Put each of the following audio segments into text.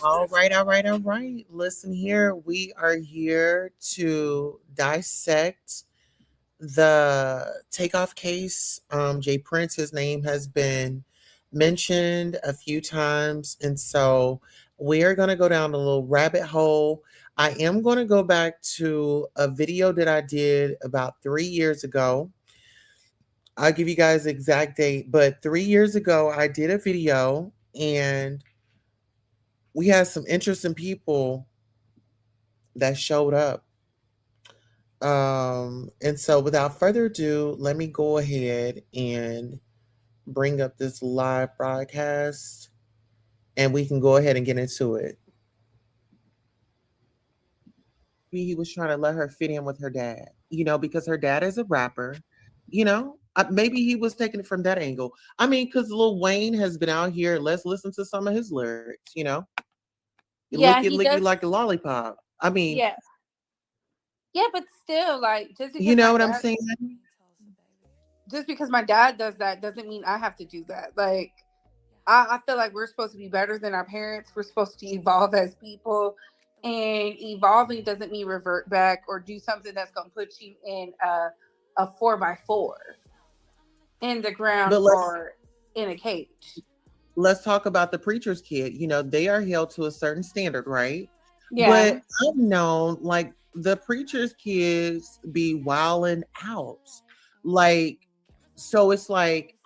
All right, all right, all right. Listen here. We are here to dissect the Takeoff case. Jay Prince, his name has been mentioned a few times. And so we're going to go down a little rabbit hole. I am going to go back to a video that I did about 3 years ago. I'll give you guys the exact date, but 3 years ago, I did a video and we had some interesting people that showed up. And so without further ado, let me go ahead and bring up this live broadcast and we can go ahead and get into it. He was trying to let her fit in with her dad, because her dad is a rapper, maybe he was taking it from that angle. I mean, because Lil Wayne has been out here. Let's listen to some of his lyrics. Yeah, Licky he licky does. like a lollipop. I mean, Yeah, yeah, but still, like, you know what I'm saying? just because my dad does that doesn't mean I have to do that. Like, I feel like we're supposed to be better than our parents. We're supposed to evolve as people. And evolving doesn't mean revert back or do something that's going to put you in a 4x4 in the ground But or in a cage. let's talk about the preacher's kid. They are held to a certain standard, right? Yeah. But I've known like the preacher's kids be wilding out. Like, so it's like,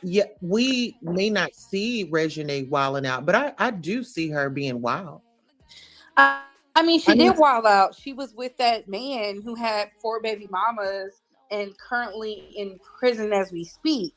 yeah, we may not see Regine wilding out, but I do see her being wild. I mean, she did I wild mean, out. She was with that man who had 4 baby mamas and currently in prison as we speak.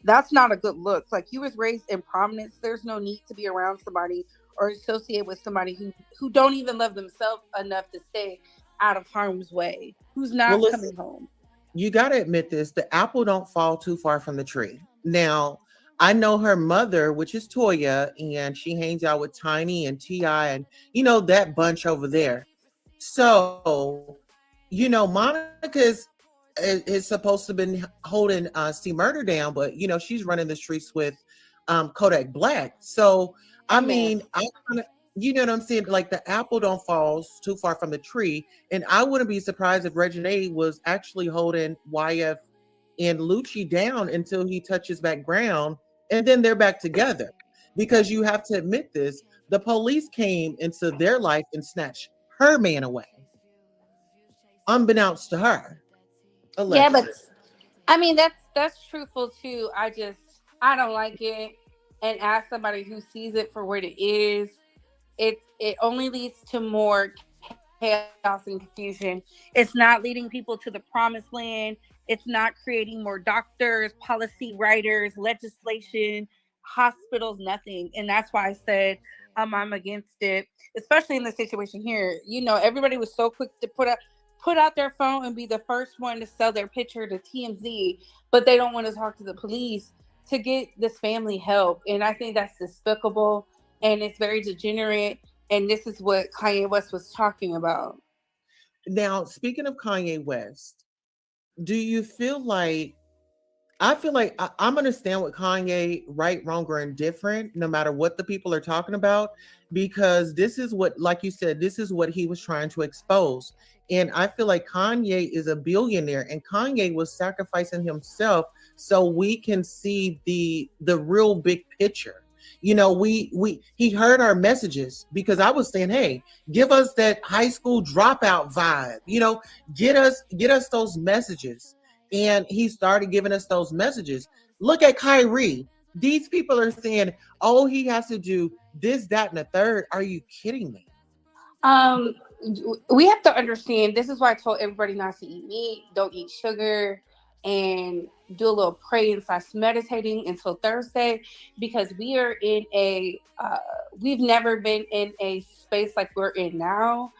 That's not a good look. Like, you was raised in prominence. There's no need to be around somebody or associate with somebody who don't even love themselves enough to stay out of harm's way. Who's well, not listen, coming home? you got to admit this: the apple don't fall too far from the tree. Now, I know her mother, which is Toya, and she hangs out with Tiny and Ti, and that bunch over there. So, Monica's is supposed to have been holding C Murder down, but she's running the streets with Kodak Black. So, A I mess. mean, I kind of, you know what I'm saying? Like the apple don't fall too far from the tree, and I wouldn't be surprised if Regine was actually holding YF and Lucci down until he touches back ground, and then they're back together. Because you have to admit this: the police came into their life and snatched her man away, unbeknownst to her, Yeah, but allegedly. I mean that's truthful too. I don't like it. And as somebody who sees it for what it is, it only leads to more chaos and confusion. It's not leading people to the promised land. It's not creating more doctors, policy writers, legislation, hospitals, nothing. And that's why I said I'm against it, especially in the situation here. Everybody was so quick to put out their phone and be the first one to sell their picture to TMZ, but they don't want to talk to the police to get this family help. And I think that's despicable and it's very degenerate. And this is what Kanye West was talking about. Now, speaking of Kanye West, do you feel like I feel like I'm gonna stand with Kanye, right, wrong, or indifferent, no matter what the people are talking about, because this is what, like you said, this is what he was trying to expose. And I feel like Kanye is a billionaire, and Kanye was sacrificing himself so we can see the real big picture. We he heard our messages because I was saying, hey, give us that high school dropout vibe, get us those messages, and he started giving us those messages. Look at Kyrie. These people are saying, oh, he has to do this, that, and the third. Are you kidding me? Um, we have to understand this is why I told everybody not to eat meat, don't eat sugar, and do a little praying slash meditating until Thursday because we are in we've never been in a space like we're in now.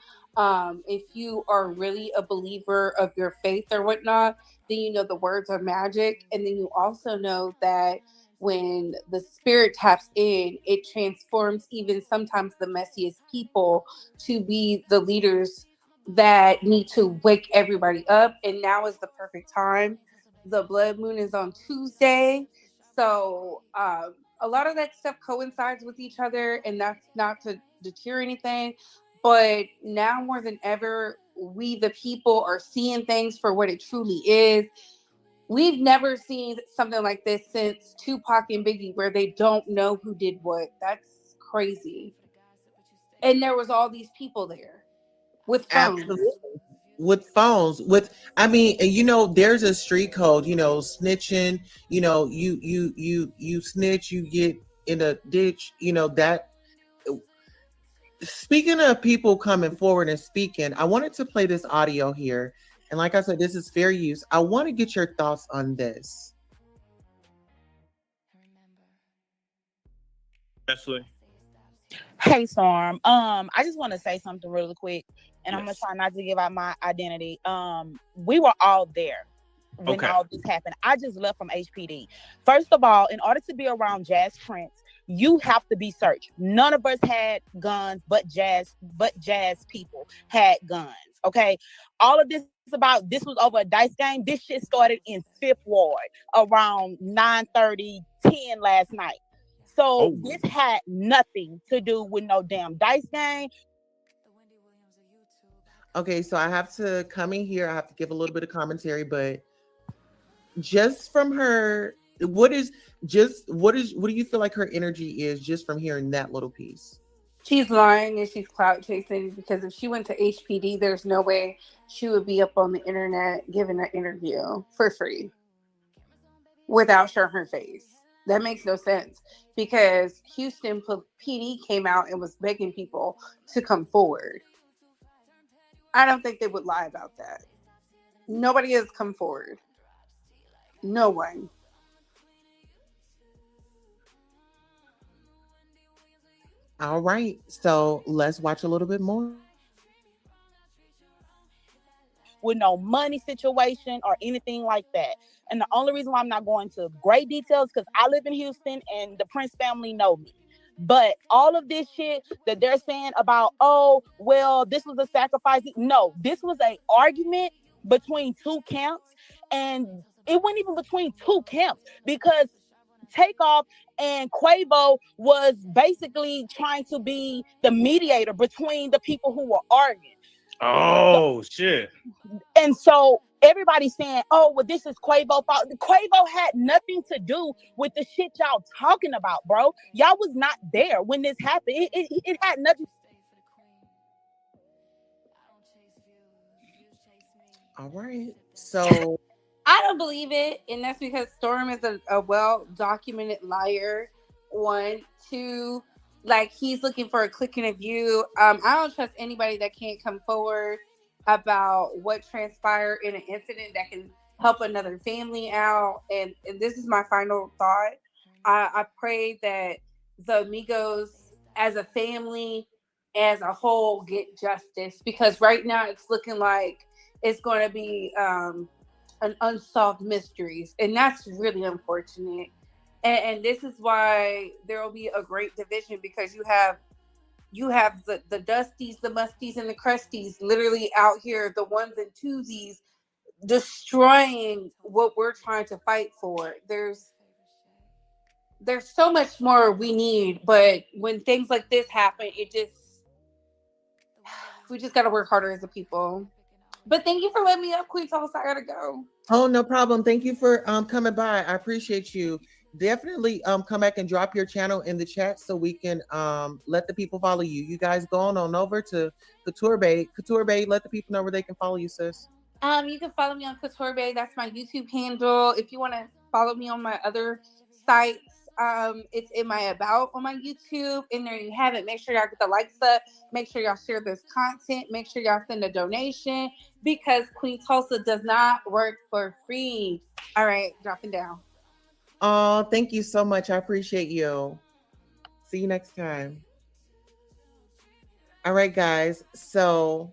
If you are really a believer of your faith or whatnot, then you know the words are magic, and then you also know that when the spirit taps in, it transforms even sometimes the messiest people to be the leaders that need to wake everybody up. And now is the perfect time. The blood moon is on Tuesday. So a lot of that stuff coincides with each other, and that's not to deter anything. But now more than ever, we the people are seeing things for what it truly is. We've never seen something like this since Tupac and Biggie, where they don't know who did what. That's crazy. And there was all these people there with phones. Absolutely. With phones, with I mean, and there's a street code, snitching, you snitch, you get in a ditch, that. Speaking of people coming forward and speaking, I wanted to play this audio here. And like I said, this is fair use. I want to get your thoughts on this. Especially. Hey Storm. I just want to say something really quick, and I'm gonna Yes. try not to give out my identity. We were all there when Okay. all this happened. I just left from HPD. First of all, in order to be around Jazz Prince, you have to be searched. None of us had guns, but Jazz people had guns. Okay, all of this is about this was over a dice game. This shit started in Fifth Ward around 9:30, 10 last night. So Oh. this had nothing to do with no damn dice game. Okay, so I have to come in here. I have to give a little bit of commentary, but just from her, what is what do you feel like her energy is just from hearing that little piece? She's lying and she's clout chasing because if she went to HPD, there's no way she would be up on the internet giving an interview for free without showing her face. That makes no sense because Houston PD came out and was begging people to come forward. I don't think they would lie about that. Nobody has come forward. No one. All right, so let's watch a little bit more. With no money situation or anything like that. And the only reason why I'm not going to great details because I live in Houston and the Prince family know me. But all of this shit that they're saying about, oh, well, this was a sacrifice. No, this was a argument between two camps, and it wasn't even between two camps because Takeoff and Quavo was basically trying to be the mediator between the people who were arguing. Oh shit. And so everybody's saying, oh, well, this is Quavo fault. Quavo had nothing to do with the shit y'all talking about, bro. Y'all was not there when this happened. It had nothing. All right. So I don't believe it, and that's because Storm is a well documented liar. One, two, like he's looking for a click and a view. I don't trust anybody that can't come forward about what transpired in an incident that can help another family out. And this is my final thought. I pray that the Amigos as a family, as a whole, get justice because right now it's looking like it's going to be an unsolved mysteries, and that's really unfortunate. And this is why there will be a great division because you have the dusties, the musties, and the crusties literally out here, the ones and twosies, destroying what we're trying to fight for. There's so much more we need, but when things like this happen, it just we just got to work harder as a people. But thank you for letting me up, Queen Tulsa. I gotta go. oh, no problem. Thank you for coming by. I appreciate you. Definitely come back and drop your channel in the chat so we can let the people follow you. You guys go on over to Couture Bay. Couture Bay, let the people know where they can follow you, sis. You can follow me on Couture Bay. That's my YouTube handle. If you want to follow me on my other sites, it's in my about on my YouTube. And there you have it. Make sure y'all get the likes up. Make sure y'all share this content. Make sure y'all send a donation because Queen Tulsa does not work for free. All right, dropping down. Oh, thank you so much. I appreciate you. See you next time. All right, guys. So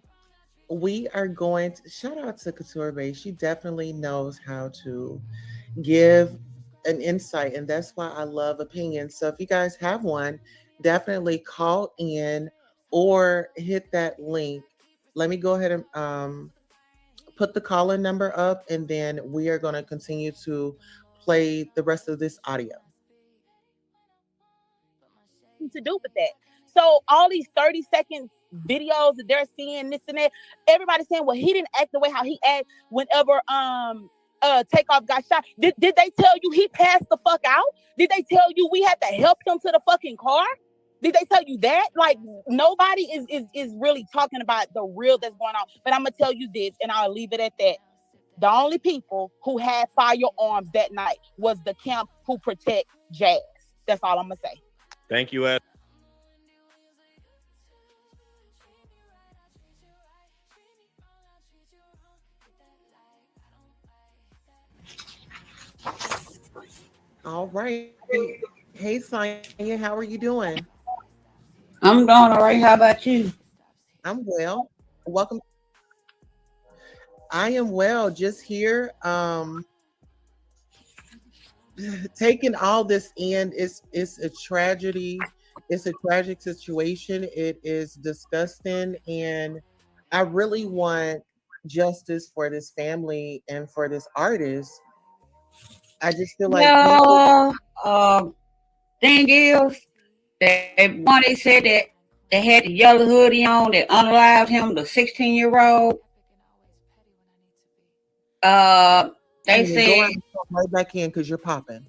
we are going to shout out to Couture Bay. She definitely knows how to give an insight, and that's why I love opinions. So if you guys have one, definitely call in or hit that link. Let me go ahead and put the call-in number up, and then we are going to continue to play the rest of this audio. To do with that. So all these 30-second videos that they're seeing, this and that, everybody's saying, well, he didn't act the way how he act whenever Takeoff got shot. Did they tell you he passed the fuck out? Did they tell you we had to help him to the fucking car? Did they tell you that? Like nobody is really talking about the real that's going on. But I'm gonna tell you this, and I'll leave it at that. The only people who had firearms that night was the camp who protect Jazz. That's all I'm gonna say. Thank you, Ed. All right. Hey, Sonya, how are you doing? I'm doing all right. How about you? I'm well. Welcome. I am well. Just here, taking all this in. It's a tragedy. It's a tragic situation. It is disgusting, and I really want justice for this family and for this artist. I just feel like people. No, thing is, they said that They had the yellow hoodie on that unalived him, the 16-year-old. They Go said, out and come right back in because you're popping.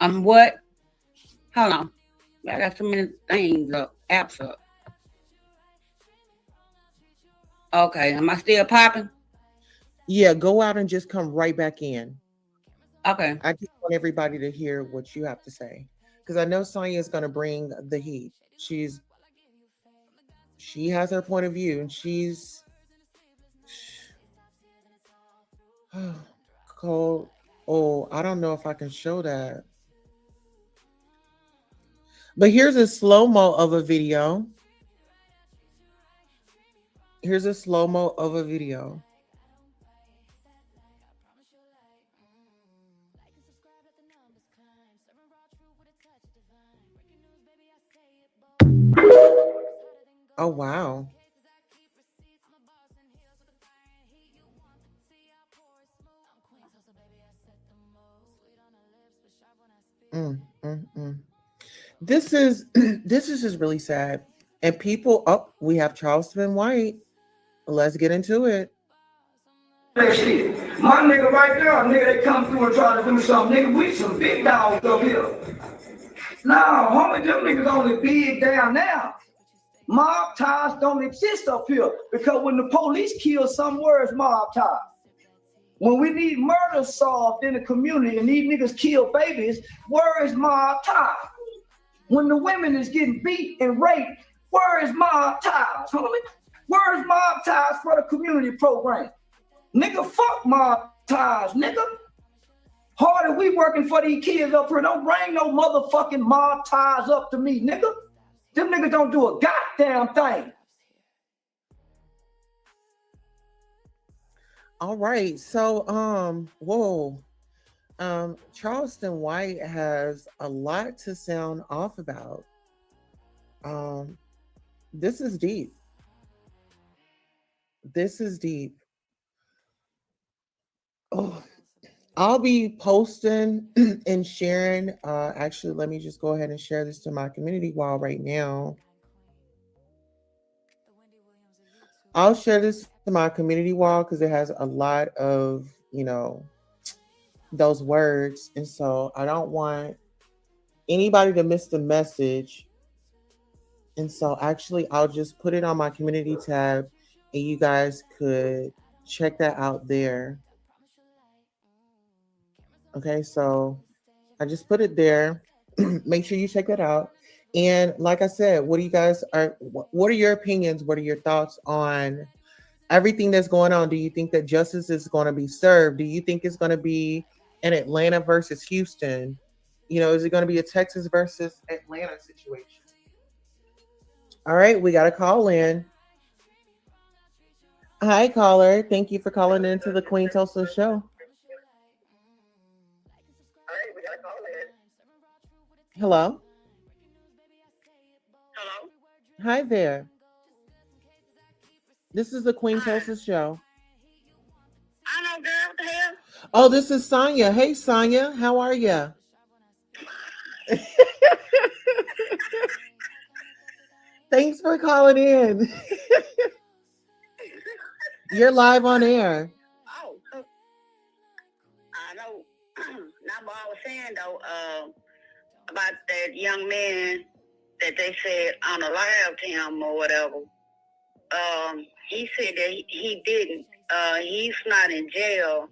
I'm what? Hold on. I got so many things up, apps up. Okay, am I still popping? Yeah, go out and just come right back in. Okay. I just want everybody to hear what you have to say because I know Sonya is going to bring the heat. She has her point of view, and she's cold. Oh, I don't know if I can show that, but here's a slow mo of a video. Here's a slow mo of a video. Oh wow. Mm. This is this is just really sad. And people, oh, we have Charleston White. Let's get into it. That shit. My nigga right there, nigga, they come through and try to do something. Nigga, we some big dogs up here. Nah, homie, them niggas only big down now. Mob ties don't exist up here because when the police kill some words, mob ties. When we need murder solved in the community and these niggas kill babies, where is mob ties? When the women is getting beat and raped, where is mob ties, homie? Where is mob ties for the community program? Nigga, fuck mob ties, nigga. Harder we working for these kids up here. Don't bring no motherfucking mob ties up to me, nigga. Them niggas don't do a goddamn thing. All right. So whoa. Charleston White has a lot to sound off about. This is deep. This is deep. Oh, I'll be posting and sharing. Actually, let me just go ahead and share this to my community wall right now. I'll share this to my community wall because it has a lot of, those words. And so I don't want anybody to miss the message. And so actually, I'll just put it on my community tab and you guys could check that out there. Okay, so I just put it there. Make sure you check that out. And like I said, what are your opinions? What are your thoughts on everything that's going on? Do you think that justice is going to be served? Do you think it's going to be an Atlanta versus Houston? Is it going to be a Texas versus Atlanta situation? All right, we got a call in. Hi, caller. Thank you for calling into the Queen Tulsa show. Hello. Hello? Hi there. This is the Queen Hi. Tulsa show. I know, girl. What the hell? Oh, this is Sonya. Hey, Sonya. How are you? Thanks for calling in. You're live on air. Oh, I know. Not what I was saying, though, about that young man that they said unalived him or whatever. He said that he didn't. He's not in jail.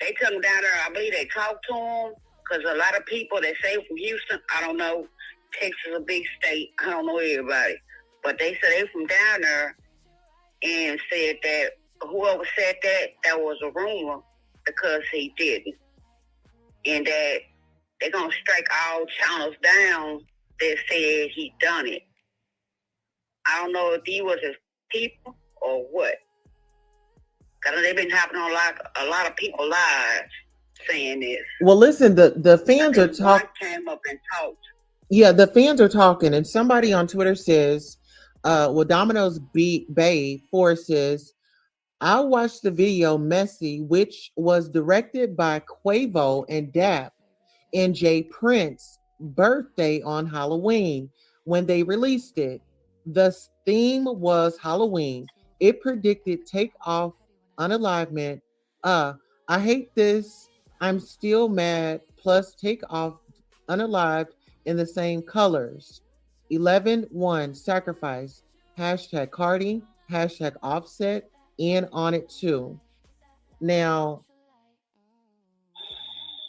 They took him down there. I believe they talked to him because a lot of people that say from Houston, I don't know, Texas is a big state. I don't know everybody. But they said they from down there and said that whoever said that was a rumor because he didn't. And that they're going to strike all channels down that said he done it. I don't know if he was his people or what. Because they've been happening on a lot of people's lives saying this. Well, listen, the fans are talking. Came up and talked. Yeah, the fans are talking, and somebody on Twitter says, Domino's Bay 4 says, I watched the video Messy, which was directed by Quavo and Dap and Jay Prince birthday on Halloween. when they released it. The theme was Halloween. It predicted Takeoff unalivement. Uh, I hate this. I'm still mad. Plus Takeoff unalived in the same colors. 11-1 sacrifice. Hashtag Cardi. Hashtag Offset. And on it too. Now,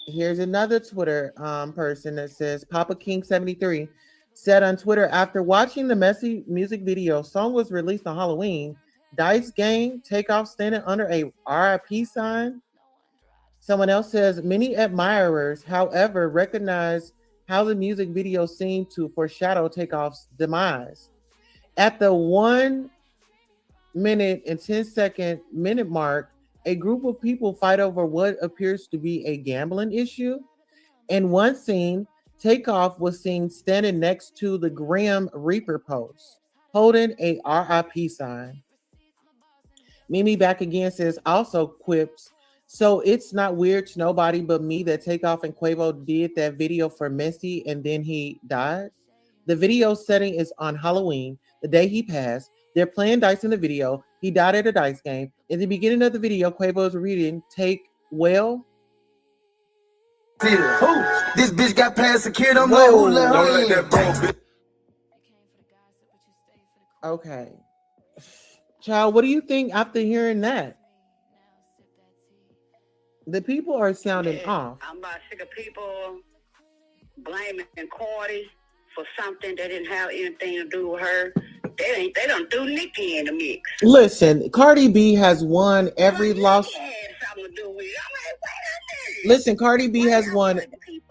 here's another Twitter person that says Papa King 73 said on Twitter, after watching the messy music video, song was released on Halloween. Dice Gang, Takeoff standing under a RIP sign. Someone else says many admirers, however, recognize how the music video seemed to foreshadow Takeoff's demise. At the 1 minute and 10-second minute mark, a group of people fight over what appears to be a gambling issue. In one scene, Takeoff was seen standing next to the Grim Reaper post, holding a RIP sign. Mimi back again says, also quips, so it's not weird to nobody but me that Takeoff and Quavo did that video for Messy and then he died. The video setting is on Halloween, the day he passed. They're playing dice in the video. He died at a dice game. In the beginning of the video, Quavo is reading, take well. This bitch got past security. I'm like, who let her in? Don't let that bro. Okay. Child, what do you think after hearing that? The people are sounding off. I'm about sick of people blaming Cardi for something that didn't have anything to do with her. They don't do Nicki in the mix. Listen, Cardi B has won every loss. Had something to do with it. I'm like, wait a minute. Listen, Cardi B has won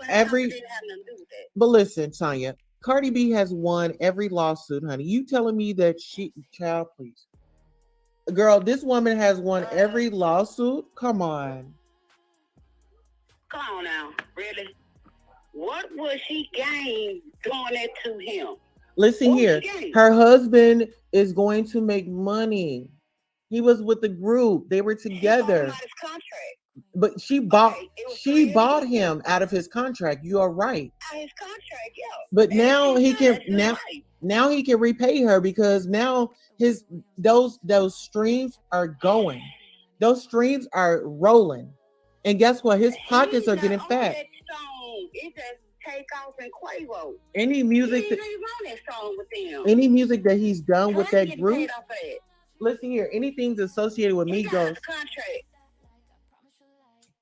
every. Didn't have nothing to do with that. But listen, Tanya, Cardi B has won every lawsuit, honey. You telling me that child, please. Girl, this woman has won every lawsuit? Come on. Come on now, really? What would she gain doing that to him? Listen here. Her husband is going to make money. He was with the group. They were together. His contract. But she bought him out of his contract. You are right. Out of his contract, yeah. But now he can now he can repay her because now those streams are going. Those streams are rolling. And guess what? His pockets are getting fat. It's just Takeoff and Quavo. Any music that song with them. Any music that he's done with that group. Listen here, anything's associated with Migos. Contract.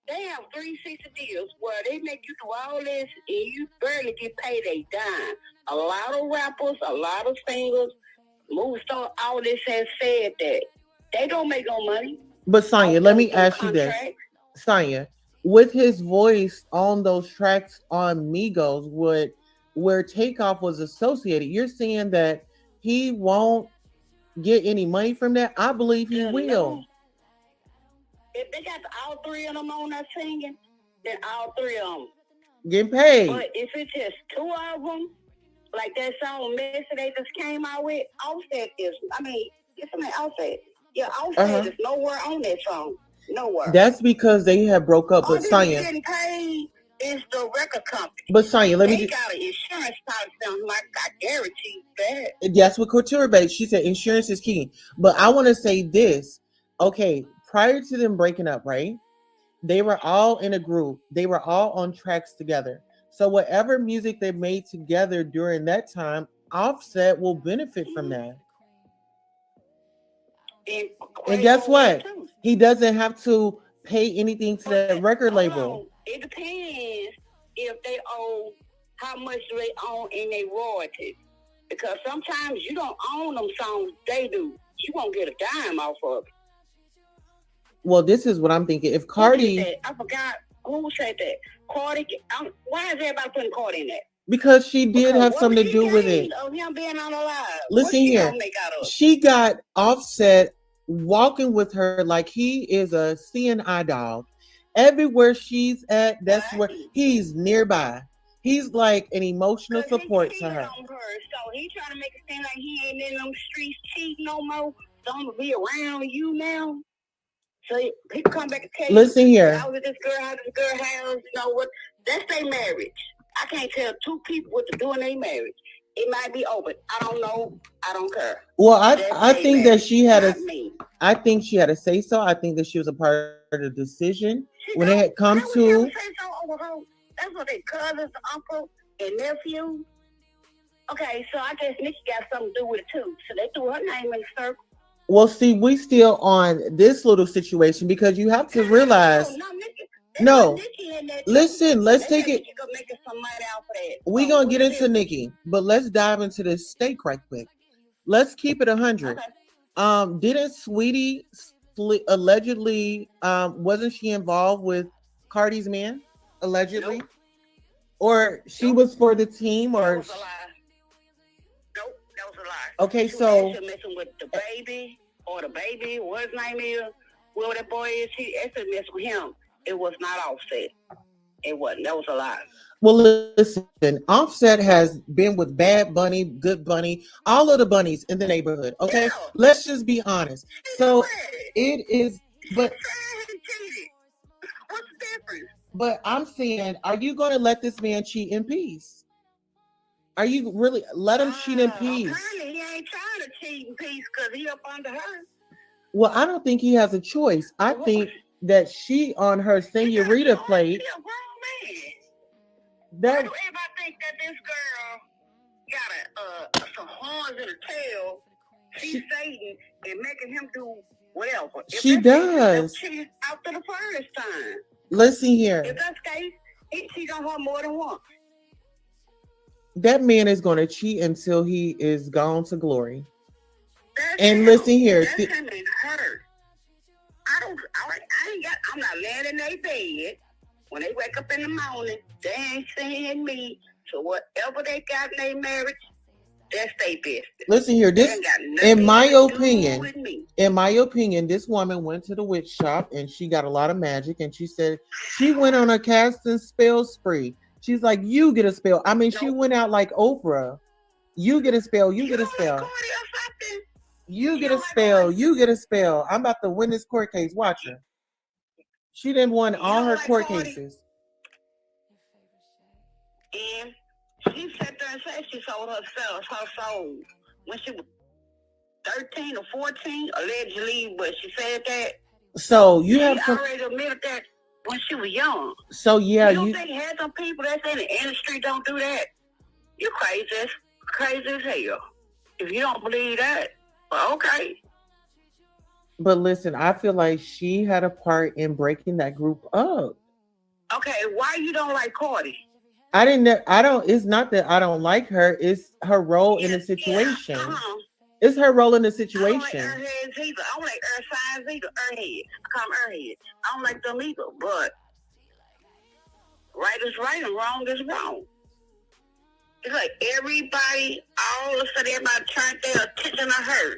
They have 360 deals where they make you do all this and you barely get paid a dime. A lot of rappers, a lot of singers, movie stars, all this has said that they don't make no money. But Sonya, let me ask you this. Sonya, with his voice on those tracks on Migos, where Takeoff was associated, you're saying that he won't get any money from that? I believe he will. No. If they got all three of them on that singing, then all three of them getting paid. But if it's just two of them, like that song Messy they just came out with, Offset is, Offset. Yeah, Offset is nowhere on that song. Nowhere. That's because they have broke up with Sonya. Getting paid is the record company. But Sonya, got an insurance policy. Like I guarantee that. That's what Couture Babe. She said insurance is key. But I want to say this. Okay, prior to them breaking up, right? They were all in a group. They were all on tracks together. So whatever music they made together during that time, Offset will benefit from that. And guess what? He doesn't have to pay anything to that record label. It depends if they own how much they own in their royalties. Because sometimes you don't own them songs, they do. You won't get a dime off of it. Well, this is what I'm thinking. If Cardi... I forgot who said that. Cardi... why is everybody putting Cardi in that? Because she did have something to do with it. Of him being on the live. Listen here. She got Offset walking with her like he is a CNI dog. Everywhere she's at, that's where he's nearby. He's like an emotional support to her. So he trying to make it seem like he ain't in them streets cheating no more. So I'm gonna be around you now. So he come back and tell you. Listen here. I was with this girl, how this girl has, you know what? That's their marriage. I can't tell two people what to do in their marriage. It might be open. I don't know. I don't care. Well, That's I they think that marriage, she had a not me. I think she had a say so. I think that she was a part of the decision She when it had don't. come I would never to. say so over her. That's what they cousins, uncle, and nephew. Okay, so I guess Nikki got something to do with it too. So they threw her name in the circle. Well, see, we still on this little situation because you have to realize. No, Nikki. No, Nikki in that too. listen, let's They take said it. Nikki could make some money out for that. We So gonna what's get the into difference? Nikki, but let's dive into this steak right quick. Let's keep it 100. Okay. Didn't Sweetie allegedly wasn't she involved with Cardi's man allegedly, Nope. or she Nope. was for the team, That or was a lie. Nope, that was a lie. okay, She so was messing with the baby or the baby, what his name is, whoever that boy is. She actually messed with him. It was not Offset. It wasn't. That was a lie. well, listen, Offset has been with Bad Bunny, Good Bunny, all of the bunnies in the neighborhood. Okay, Yeah. let's just be honest. So it is, but He cheated. What's the difference? but I'm saying, are you going to let this man cheat in peace? Are you really let him cheat in peace? Apparently, he ain't trying to cheat in peace because he up under her. Well, I don't think he has a choice. I think that she on her senorita plate. She a grown man. Why That do everybody think that this girl got some horns in her tail? She's Satan and making him do whatever. If she does. Cheat after the first time. Listen here. If that's the case, he cheat on her more than once. That man is going to cheat until he is gone to glory. That's And him. listen here. That's him and her. I'm not laying in their bed. When they wake up in the morning, they ain't seeing me. So whatever they got in their marriage, that's their business. Listen here. This, in my opinion, this woman went to the witch shop and she got a lot of magic. And she said she went on a cast and spell spree. She's like, you get a spell. I mean, she went out like Oprah. You get a spell. You get a spell. You get a spell. You get a spell. I'm about to win this court case. Watch her. She didn't won all her court cases. And she sat there and said she sold herself, her soul, when she was 13 or 14, allegedly, but she said that. So you have some, already admitted that when she was young. So yeah, you think had some people that's in the industry don't do that? You're crazy as hell. If you don't believe that, well, okay. But listen, I feel like she had a part in breaking that group up. Okay, why you don't like Cardi? It's not that I don't like her. It's her role in the situation. It's her role in the situation. I don't like airheads either. I don't like air signs either. Airheads. I call them airheads. I don't like them either. But right is right and wrong is wrong. It's like everybody, all of a sudden, everybody turned their attention to her.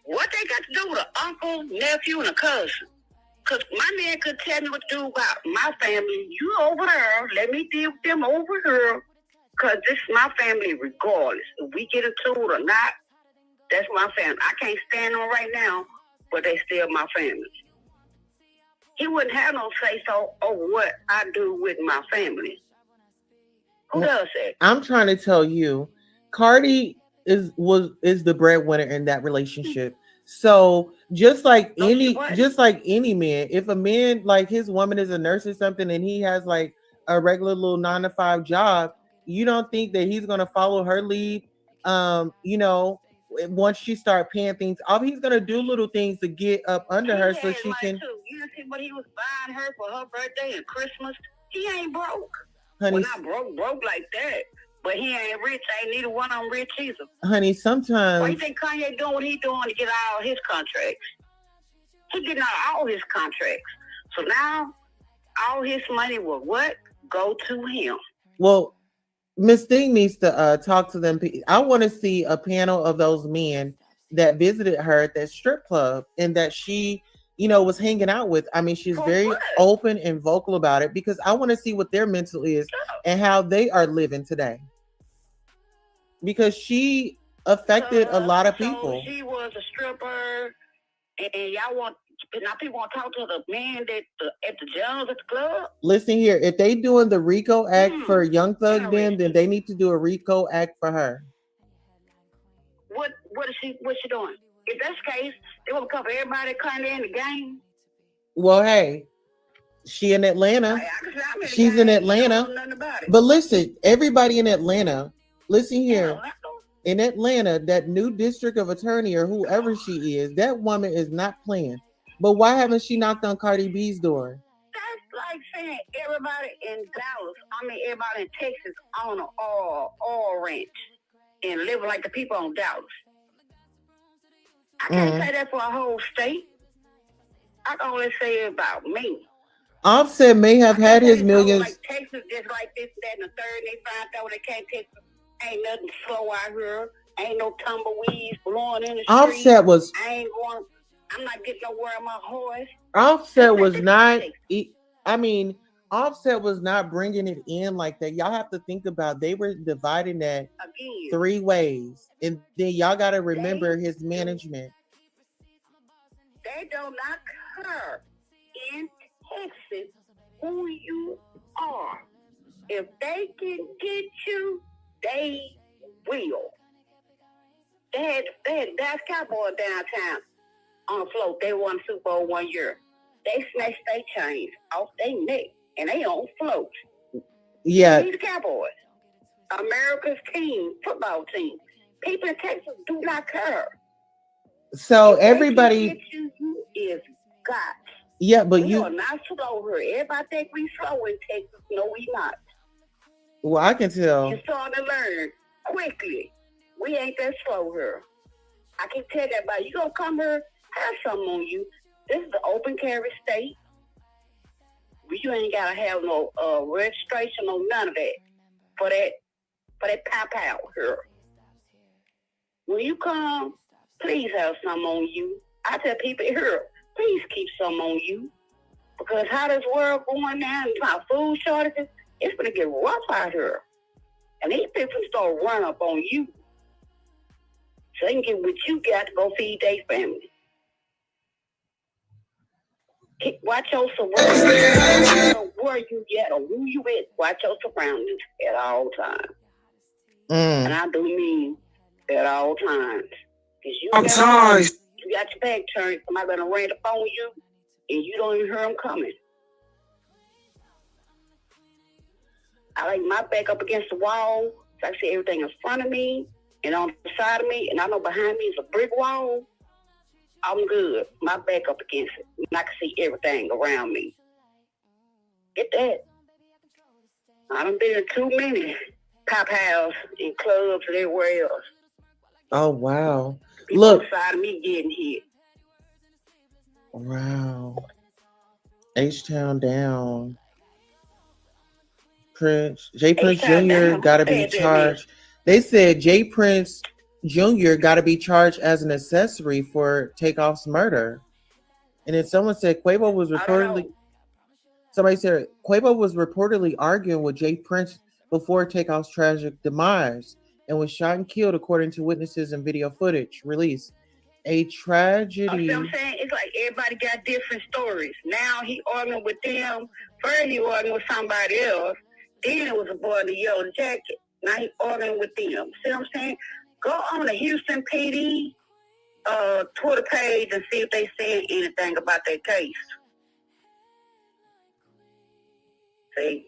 What they got to do with an uncle, nephew, and a cousin? Because my man could tell me what to do about my family. You over there, let me deal with them over here. Because this is my family regardless. If we get into it or not, that's my family. I can't stand them right now, but they still my family. He wouldn't have no say-so over what I do with my family. Who does that? I'm trying to tell you, Cardi is the breadwinner in that relationship. So just like any man, if a man like his woman is a nurse or something and he has like a regular little 9-to-5 job, you don't think that he's gonna follow her lead? Once she start paying things off, he's gonna do little things to get up under her so she can. You see what he was buying her for her birthday and Christmas? He ain't broke. Honey, well, not broke like that. But he ain't rich. Ain't neither one of them rich either. Honey, sometimes. Why you think Kanye doing what he doing to get all his contracts? He getting out all his contracts. So now, all his money will what? Go to him. Well, Miss Thing needs to talk to them. I want to see a panel of those men that visited her at that strip club and that she, was hanging out with. I mean, she's very open and vocal about it because I want to see what their mental is and how they are living today. Because she affected a lot of people. She was a stripper And y'all want now people want to talk to the man that at the judge at the club. Listen here, if they doing the RICO Act for Young Thug, then they need to do a RICO Act for her. What is what's she doing? If that's the case, they want to cover everybody kind of in the game. Well, hey, she in Atlanta. She's in Atlanta. But listen, everybody in Atlanta, listen here. In Atlanta, that new district of attorney or whoever she is, that woman is not playing. But why haven't she knocked on Cardi B's door? That's like saying everybody in Dallas, everybody in Texas own an oil ranch and live like the people on Dallas. I can't say that for a whole state. I can only say it about me. Offset may have had his millions. Like Texas, just like this, that, and the third, they find out when they can't Texas. Ain't nothing slow out here. Ain't no tumbleweeds blowing in the street. Offset was. I'm not getting nowhere on my horse. Offset was not. Offset was not bringing it in like that. Y'all have to think about. They were dividing that again 3 ways, and then y'all got to remember his management. They do not care in Texas who you are. If they can get you, they will. They had Dallas Cowboys downtown on the float. They won Super Bowl 1 year. They snatched their chains off their neck and they on float. Yeah. These Cowboys, America's team, football team. People in Texas do not care. So if everybody get you is God. Yeah, but we you are not slow here. Everybody think we slow in Texas. No, we not. Well, I can tell. You start to learn quickly. We ain't that slow here. I can tell that about you gonna come here, have something on you. This is an open carry state. You ain't gotta have no registration or none of that for that pow here. When you come, please have something on you. I tell people here, please keep some on you. Because how this world going now and about food shortages, it's gonna get rough out here. And these people start running up on you. So they can get what you got to go feed their family. Watch your surroundings. Where you at or who you with. Watch your surroundings at all times. And I do mean at all times. Because you got your back turned, somebody gonna run up on you, and you don't even hear them coming. I like my back up against the wall, so I see everything in front of me and on the side of me, and I know behind me is a brick wall. I'm good. My back up against it, and I can see everything around me. Get that. I done been in too many pop houses and clubs and everywhere else. Oh, wow. People Look. on the side of me getting hit. Wow. H-Town down. Jay Prince Jr. got to be charged. They said Jay Prince Jr. got to be charged as an accessory for Takeoff's murder. And then someone said Quavo was reportedly. Somebody said Quavo was reportedly arguing with Jay Prince before Takeoff's tragic demise and was shot and killed, according to witnesses and video footage released. A tragedy. You know what I'm saying? It's like everybody got different stories. Now he arguing with them. First he arguing with somebody else. Then it was a boy in the yellow jacket. Now he arguing with them. See what I'm saying? Go on the Houston PD Twitter page and see if they said anything about that case. See?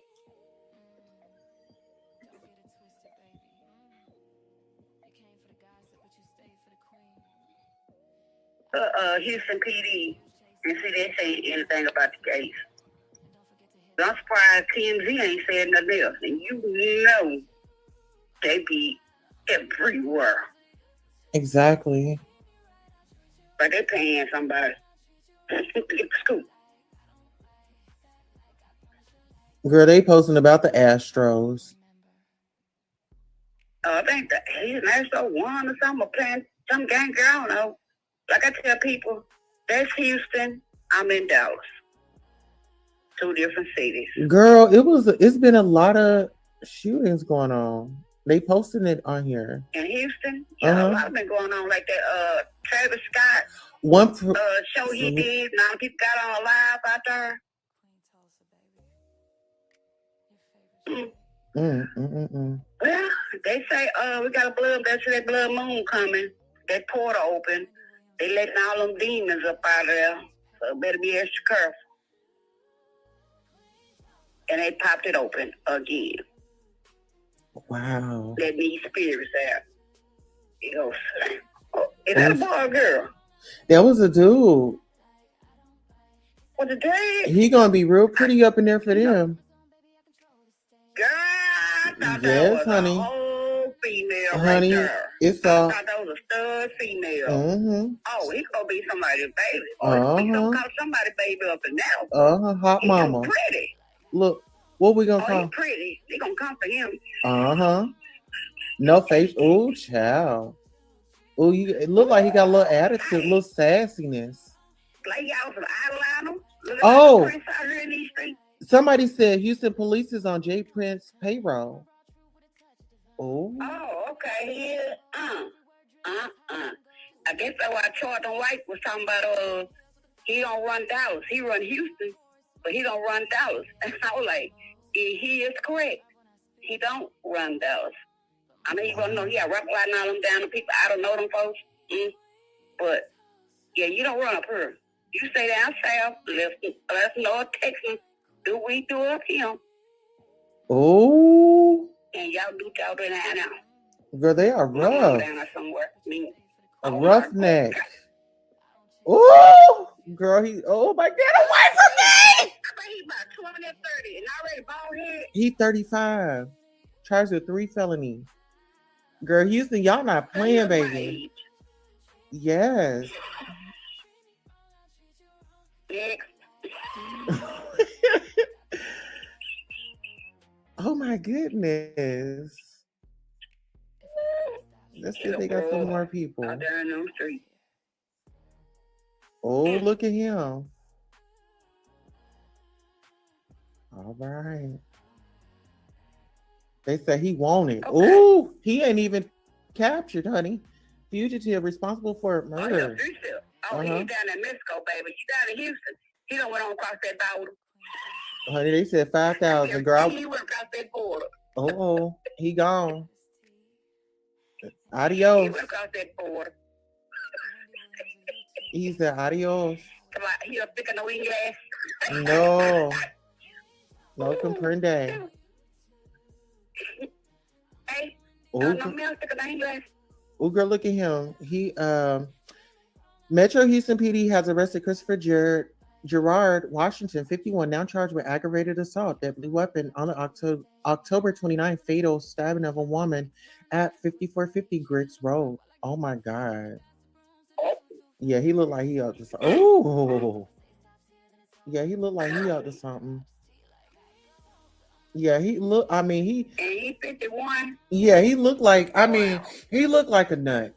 Houston PD and see if they say anything about the case. I'm surprised TMZ ain't said nothing else. And you know they be everywhere. Exactly. But they paying somebody to get the scoop. Girl, they posting about the Astros. I think that he's an Astro one or something, or playing some game. I don't know. Like I tell people, that's Houston. I'm in Dallas. 2 different cities. Girl, it's been a lot of shootings going on. They posted it on here. In Houston? Yeah, a lot been going on like that. Travis Scott. One show he did. Now people got on live out there. Well, they say we got a blood moon coming. That portal open. They letting all them demons up out there. So better be extra careful. And they popped it open again. Wow. Let these spirits out. You know, is that a boy or a girl? That was a dude. Was it dad? He gonna be real pretty up in there for them. Girl, I thought Yes, that was honey. a whole female Honey, right there. it's I all. thought that was a stud female. Mm-hmm. Oh, he gonna be somebody's baby. Oh, he gonna call somebody baby up in there. Hot He mama. too pretty. Look, what we gonna Oh, call? he pretty. They gonna come for him. No face. Oh, child. Oh, it look like he got a little attitude, a little sassiness. Like y'all some eyeliner. Oh. Prince out here in these streets. Somebody said Houston police is on Jay Prince payroll. Oh. Oh, okay. Yeah. I guess that's why Charlton White was talking about he don't run Dallas. He run Houston, but he don't run Dallas. And I was like, he is correct. He don't run Dallas. I mean, you gonna know he got rap riding all them down the people. I don't know them folks. But yeah, you don't run up here. You stay down south, left north Texas, do what we do up here. Oh. And y'all do y'all down now. Girl, they are rough. Down there somewhere. I mean, a roughneck. Oh, girl, oh my God, away from me! I think he's about 20 and 30 and already bald head. He 35. Charged with 3 felonies. Girl, Houston, y'all not playing, baby. Yes. Next. Oh my goodness. Let's see if they got some more people. Out there in the street. Oh, look at him. All right. They say he wanted. Okay. Oh, he ain't even captured, honey. Fugitive responsible for murder. Oh, he down in Mexico, baby. He down in Houston. He don't went on across that border. Honey, they said 5,000, girl. He went across that border. Oh, he gone. Adios. He went across that border. He said adios. Come on, he don't pick no English. No. No comprende. Hey, oh, girl, look at him. He Metro Houston PD has arrested Christopher Gerard Washington, 51, now charged with aggravated assault, deadly weapon on the October 29 fatal stabbing of a woman at 5450 Griggs Road. Oh my God. Yeah, he looked like he up to something. Oh. Yeah, he looked like he up to something. Yeah, he 51. Yeah, he looked like, he looked like a nut.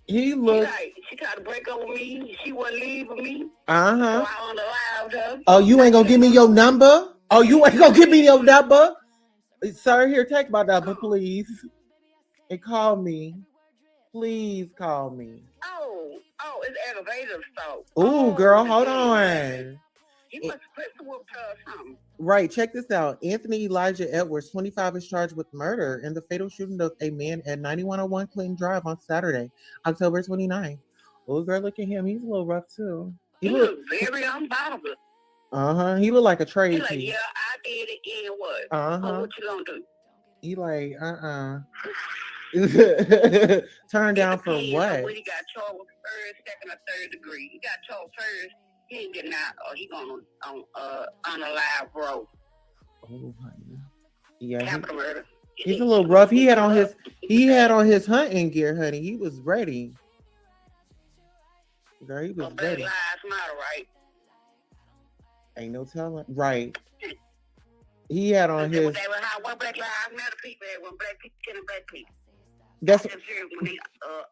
He looked. She tried to break up with me. She wouldn't leave with me. Uh-huh. So I unalived her. Oh, you ain't gonna give me your number? Oh, you ain't gonna give me your number? Sir, here, take my number, please. And call me. Please call me. Oh, it's aggravated assault. Oh, girl, hold on. He must have put whooped her or something. Right, check this out. Anthony Elijah Edwards, 25, is charged with murder in the fatal shooting of a man at 9101 Clinton Drive on Saturday, October 29. Oh, girl, look at him. He's a little rough, too. He looks very unbothered. Uh-huh. He looked like a trade piece. Like, yeah, I did it, and what? Uh-huh. What you gonna do? He like, Turn down for what? When he got charged with first, second, or third degree. He got charged first. He ain't getting out, or he going on a live road. Oh, yeah. Capital murder. He's a little rough. He had on his hunting gear, honey. He was ready. Girl, he was ready. Lives matter, right? Ain't no telling. Right. He had on his. One Black Lives Matter people, when black people killing black people. That's when they,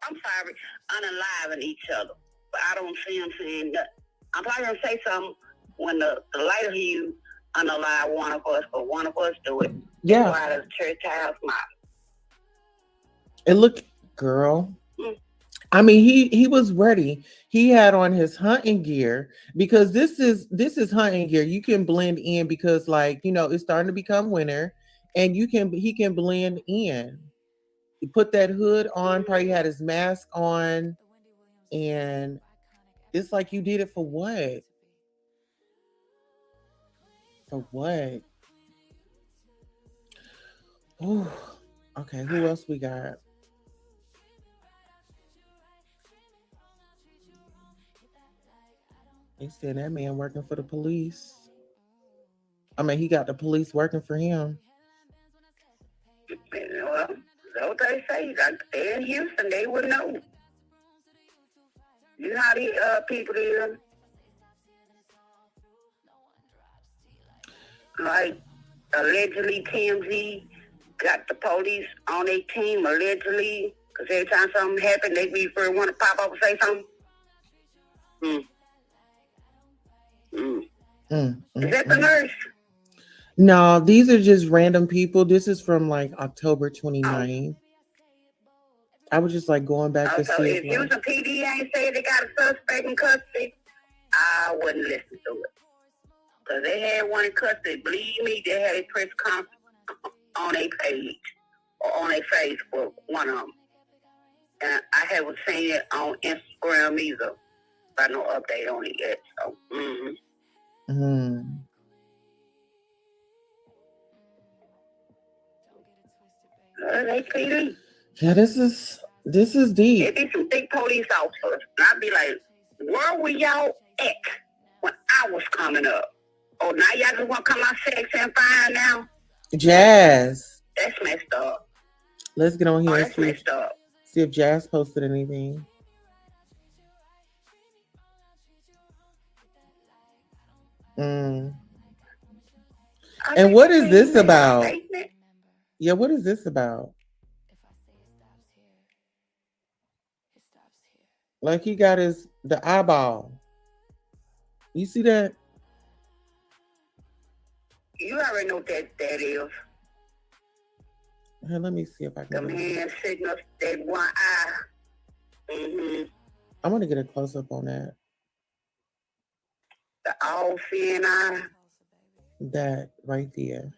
I'm sorry, unaliving each other. But I don't see them saying that. I'm probably gonna say something when the lighter hue unalive one of us, but one of us do it. Yeah. Why does church house matter? And look, girl, I mean, he was ready. He had on his hunting gear because this is hunting gear. You can blend in because like, it's starting to become winter and he can blend in. He put that hood on, probably had his mask on, and it's like you did it for what? For what? Ooh. Okay, who else we got? They said that man working for the police. I mean, he got the police working for him. Well, that's what they say. Like they in Houston, they would know. You know how these people is. Like allegedly TMZ got the police on their team allegedly because every time something happened, they be first want to pop up and say something. Mm. Is that the nurse? No, these are just random people. This is from like October 29th. I was just like going back to So see if Houston PD ain't said they got a suspect in custody, I wouldn't listen to it. Because they had one in custody. Believe me, they had a press conference on their page or on their Facebook, one of them. And I haven't seen it on Instagram either. Got no update on it yet. So, They PD. Yeah, this is deep. It be some big police officers. And I'd be like, where were y'all at when I was coming up? Oh, now y'all just want to come out sexy and fine now? Jazz. That's messed up. Let's get on here and That's messed up. see if Jazz posted anything. And what is this about? Yeah, what is this about? Like he got the eyeball. You see that? You already know what that is. Hey, let me see if I can. Them hand signals, that one eye. I want to get a close up on that. The all-seeing eye. That right there.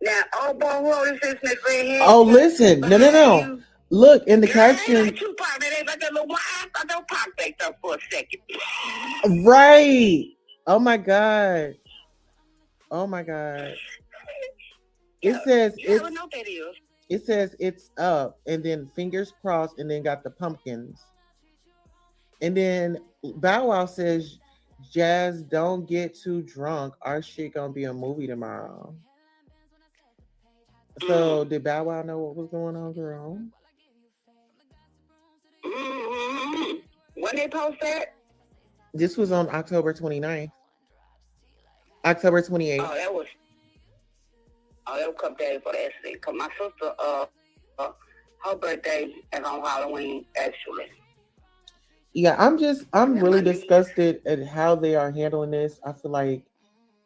Now, oh boy, what is this red head? Oh, listen, no. Look in the caption. Ain't like two pop, it ain't like that little one. I thought they'll pop back up for a second. Right. Oh my god. Oh my god. It says it's. Know what that is. It says it's up, and then fingers crossed, and then got the pumpkins. And then Bow Wow says, "Jazz, don't get too drunk. Our shit gonna be a movie tomorrow." So did Bow Wow know what was going on, girl? When they post that? This was on October 29th. October 28th. Oh, that was a couple days for that thing. Cause my sister, her birthday is on Halloween, actually. Yeah, I'm really disgusted at how they are handling this. I feel like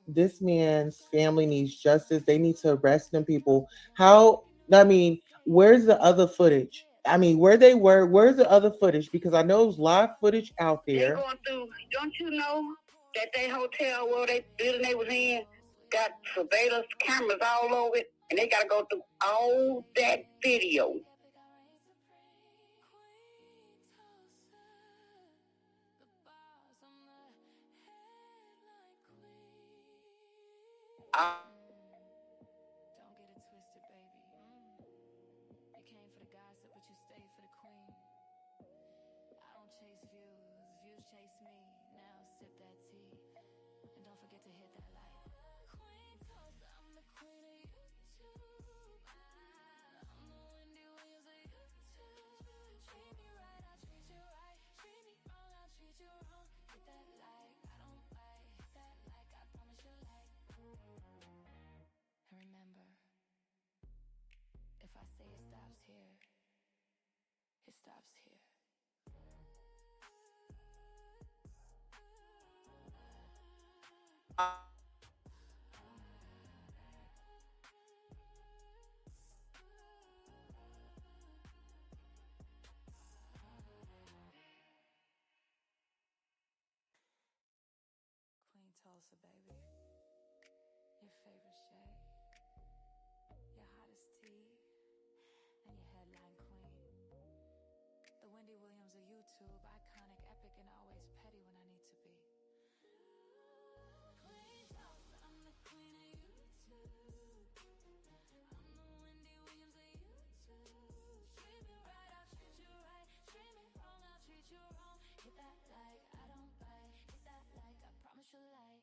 this man's family needs justice. They need to arrest them people. Where's the other footage? I mean, where they were, where's the other footage? Because I know there's live footage out there. They going through, don't you know that they hotel where they building they was in got surveillance cameras all over it, and they gotta go through all that video. Tulsa, baby. Your favorite shade, your hottest tea, and your headline queen. The Wendy Williams of YouTube, iconic, epic, and always petty when I need to be. Queen Tulsa, I'm the queen of YouTube. I'm the Wendy Williams of YouTube. Treat me right, I'll treat you right. Treat me wrong, I'll treat you wrong. Hit that like, I don't bite. Hit that like, I promise you like.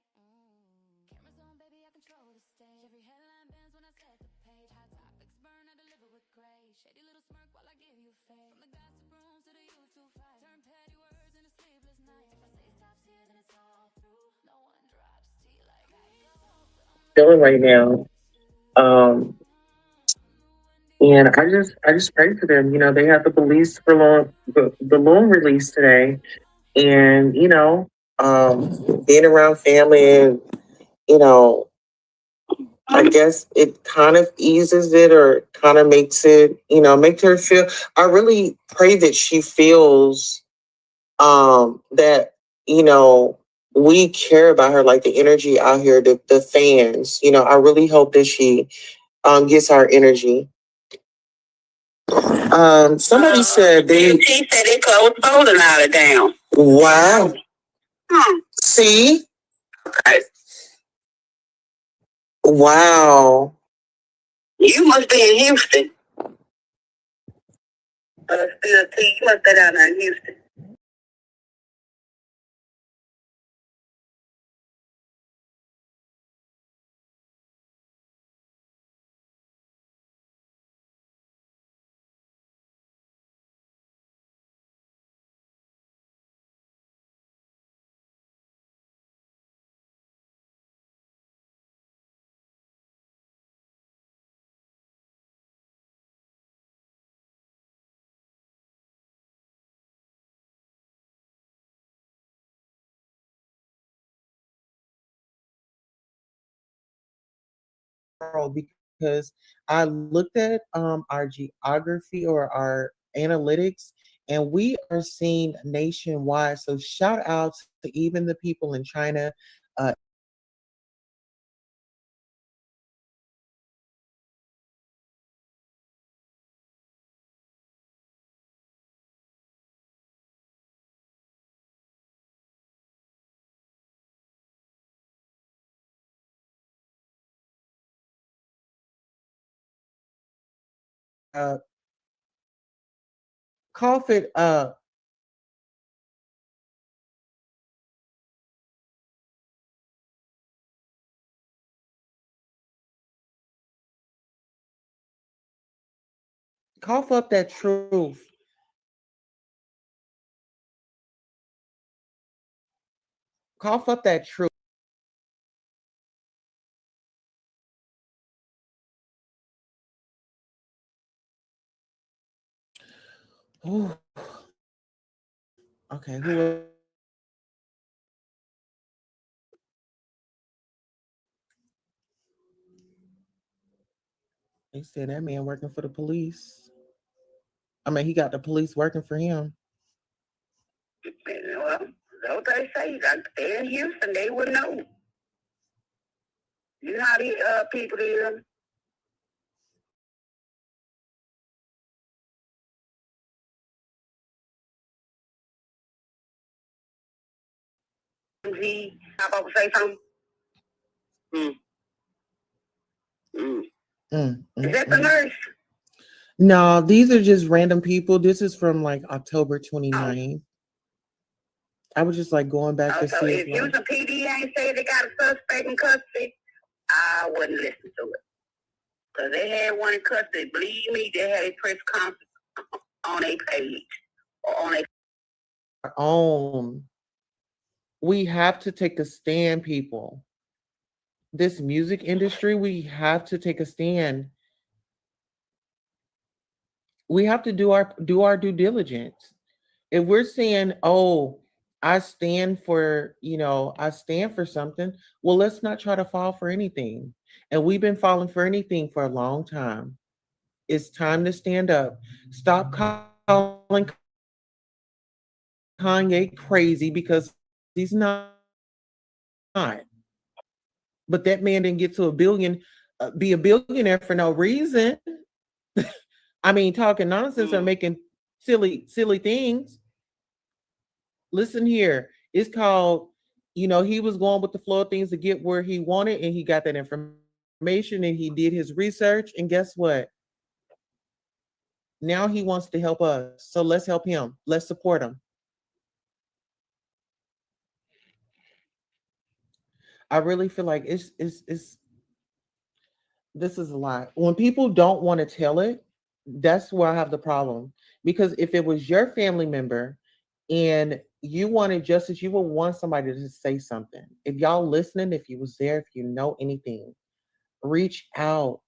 Cameras on, baby, I control the stage. Every headline bends when I set the page. Hot topics burn, I deliver with grace. Shady little smirk while I give you face. From the gossip rooms to the YouTube fight. Turn petty words into sleepless nights. If I say stops here, then it's all through. No one drops tea like I do. Feeling right now. Um, and I just pray for them. They have the balloon release today, and being around family, and you know, I guess it kind of eases it, or kind of makes it, makes her feel. I really pray that she feels that we care about her, like the energy out here, the fans. I really hope that she gets our energy. Somebody said He said they closed bowling out of down. Wow. See? Okay. Wow. You must be in Houston. Still, you must be down there in Houston. Because I looked at our geography, or our analytics, and we are seen nationwide. So shout out to even the people in China. Uh, Cough it up. Cough up that truth. Cough up that truth. Ooh. Okay, who? They said that man working for the police. I mean, he got the police working for him. Well, that's what they say. Like, they're in Houston, they would know. You know how these people is. How about to say something? Mm. Mm. Is that the nurse? No, these are just random people. This is from like October 29th. I was just like going back to So see if Houston PD ain't say they got a suspect in custody, I wouldn't listen to it. Because they had one in custody. Believe me, they had a press conference on a page or on a our own. We have to take a stand, people. This music industry, we have to take a stand. We have to do our due diligence. If we're saying, "Oh, I stand for something," well, let's not try to fall for anything. And we've been falling for anything for a long time. It's time to stand up. Stop calling Kanye crazy, because he's not. but that man didn't get to a billion, be a billionaire for no reason. I mean, talking nonsense or making silly things. Listen here, it's called, he was going with the flow of things to get where he wanted, and he got that information and he did his research. And guess what? Now he wants to help us. So let's help him. Let's support him. I really feel like it's this is a lot. When people don't want to tell it, that's where I have the problem. Because if it was your family member and you wanted justice, you would want somebody to say something. If y'all listening, if you was there, if you know anything, reach out.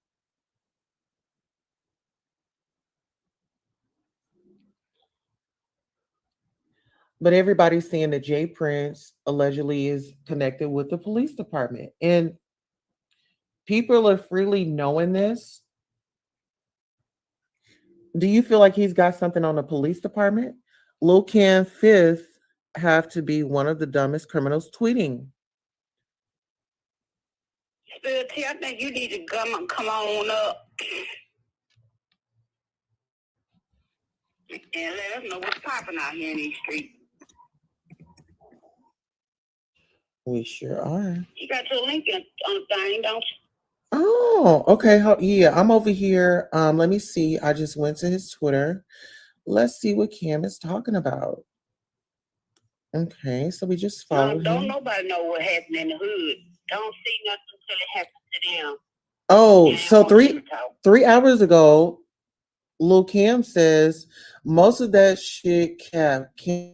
But everybody's saying that Jay Prince allegedly is connected with the police department. And people are freely knowing this. Do you feel like he's got something on the police department? Lil Cam Fifth have to be one of the dumbest criminals tweeting. Still, T, I think you need to come on up and let us know what's popping out here in these streets. We sure are. You got your link on the thing, don't you? Oh, okay. Yeah, I'm over here. Let me see. I just went to his Twitter. Let's see what Cam is talking about. Okay, so we just followed Don't him. nobody know what happened in the hood. Don't see nothing until it happens to them. Oh, so 3 hours ago, Lil Cam says most of that shit Cam did not do.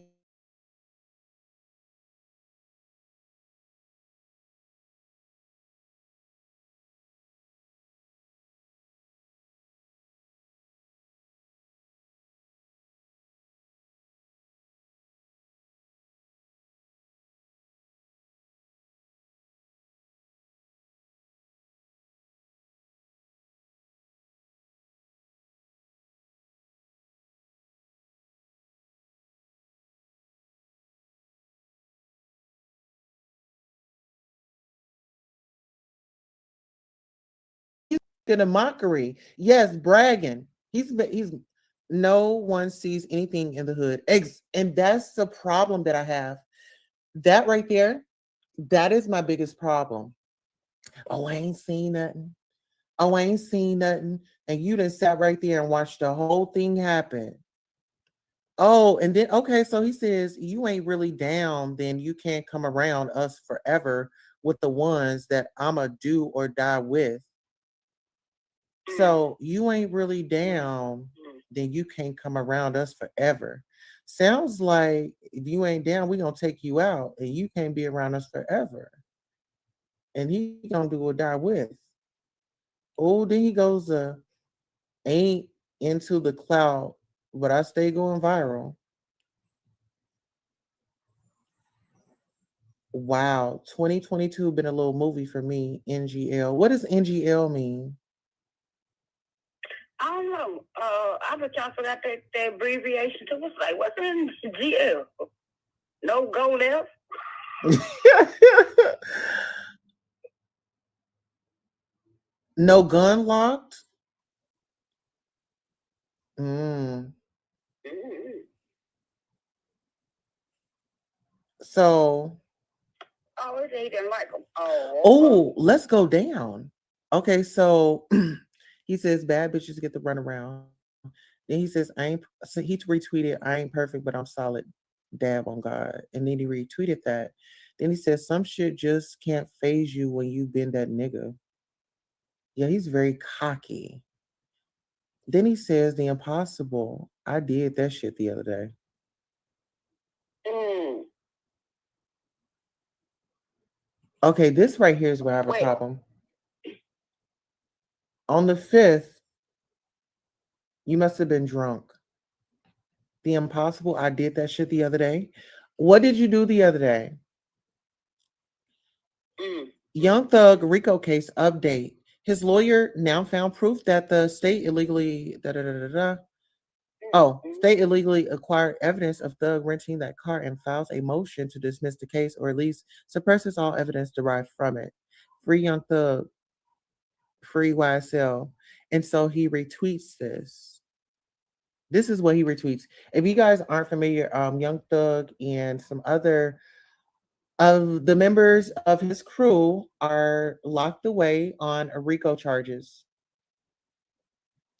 In a mockery. Yes, bragging. He's no one sees anything in the hood. And that's the problem that I have. That right there, that is my biggest problem. Oh, I ain't seen nothing. Oh, I ain't seen nothing. And you done sat right there and watched the whole thing happen. Oh, and then okay, so he says you ain't really down, then you can't come around us forever with the ones that I'ma do or die with. So you ain't really down, then you can't come around us forever. Sounds like if you ain't down, we gonna take you out and you can't be around us forever. And he gonna do or die with. Oh, then he goes ain't into the cloud, but I stay going viral. Wow, 2022 been a little movie for me. NGL. What does NGL mean? I don't know. I bet y'all forgot that abbreviation too. What's in GL? No go left. No gun locked? Mm. So, Oh, they didn't like them. Oh, oh, let's go down. Okay, so he says bad bitches get to run around. Then he says I ain't. So he retweeted I ain't perfect, but I'm solid. Dab on God, and then he retweeted that. Then he says some shit just can't phase you when you been that nigga. Yeah, he's very cocky. Then he says the impossible. I did that shit the other day. Mm. Okay, this right here is where I have a problem. On the 5th, you must have been drunk. The impossible. I did that shit the other day. What did you do the other day? Young Thug Rico case update. His lawyer now found proof that the state illegally state illegally acquired evidence of Thug renting that car and files a motion to dismiss the case or at least suppresses all evidence derived from it. Free Young Thug, free YSL. And so he retweets this. This is what he retweets. If you guys aren't familiar, Young Thug and some other of the members of his crew are locked away on RICO charges.